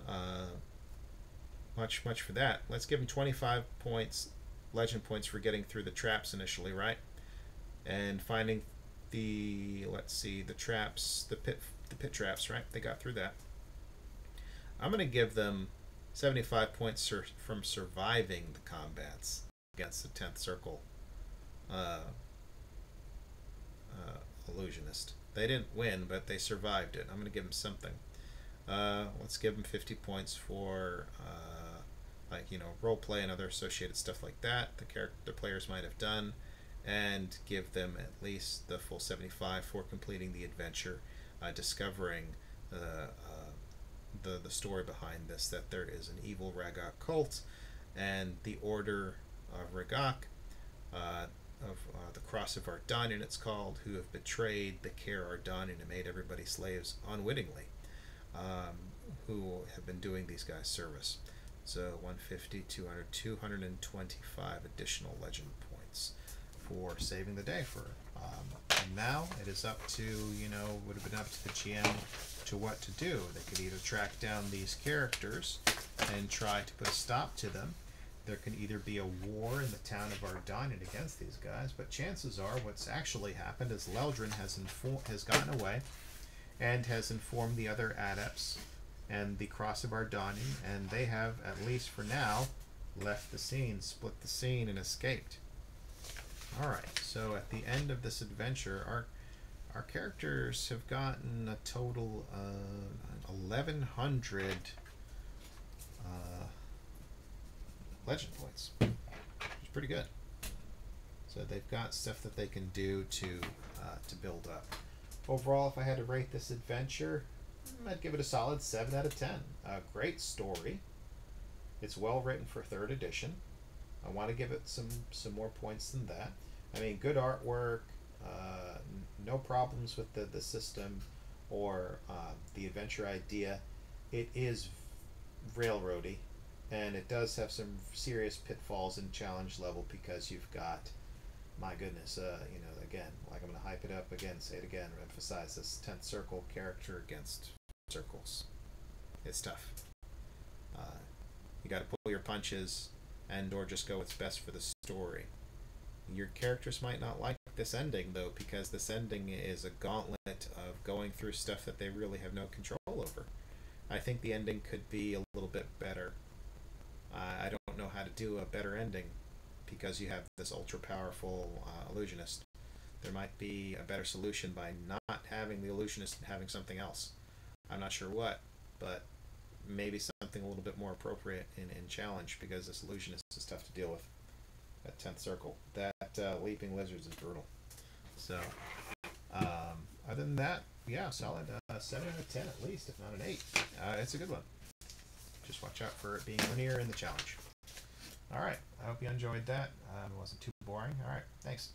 much for that. Let's give them 25 points, legend points, for getting through the traps initially, right? And finding the, let's see, the traps, the pit traps, right? They got through that. I'm going to give them 75 points from surviving the combats against the 10th circle illusionist. They didn't win, but they survived it. I'm going to give them something. Let's give them 50 points for role play and other associated stuff like that the players might have done, and give them at least the full 75 for completing the adventure, discovering the story behind this, that there is an evil Ragok cult, and the Order of Ragok, the Cross of Ardanyan it's called, who have betrayed the Kaer Ardanyan and made everybody slaves unwittingly, who have been doing these guys service. So 150, 200, 225 additional legend points for saving the day for and now it is up to, would have been up to the GM to what to do. They could either track down these characters and try to put a stop to them. There can either be a war in the town of Ardanyan against these guys, but chances are what's actually happened is Leldrin has gotten away and has informed the other adepts and the Cross of Ardanyan, and they have, at least for now, left the scene, split the scene, and escaped. Alright, so at the end of this adventure, our characters have gotten a total of 1,100 legend points, which is pretty good. So they've got stuff that they can do to build up. Overall, if I had to rate this adventure, I'd give it a solid 7 out of 10. A great story. It's well written for 3rd edition. I want to give it some more points than that. I mean, good artwork, no problems with the system or the adventure idea. It is railroady, And it does have some serious pitfalls in challenge level because you've got, my goodness, again, like I'm going to hype it up again, say it again, emphasize this 10th circle character against circles. It's tough. You got to pull your punches and or just go what's best for the story. Your characters might not like this ending, though, because this ending is a gauntlet of going through stuff that they really have no control over. I think the ending could be a little bit better. I don't know how to do a better ending because you have this ultra powerful illusionist. There might be a better solution by not having the illusionist and having something else. I'm not sure what, but maybe something a little bit more appropriate in challenge, because this illusionist is tough to deal with. That 10th circle. That leaping lizards is brutal. So, other than that, yeah, solid 7 out of 10 at least, if not an 8. It's a good one. Just watch out for it being linear in the challenge. Alright, I hope you enjoyed that. It wasn't too boring. Alright, thanks.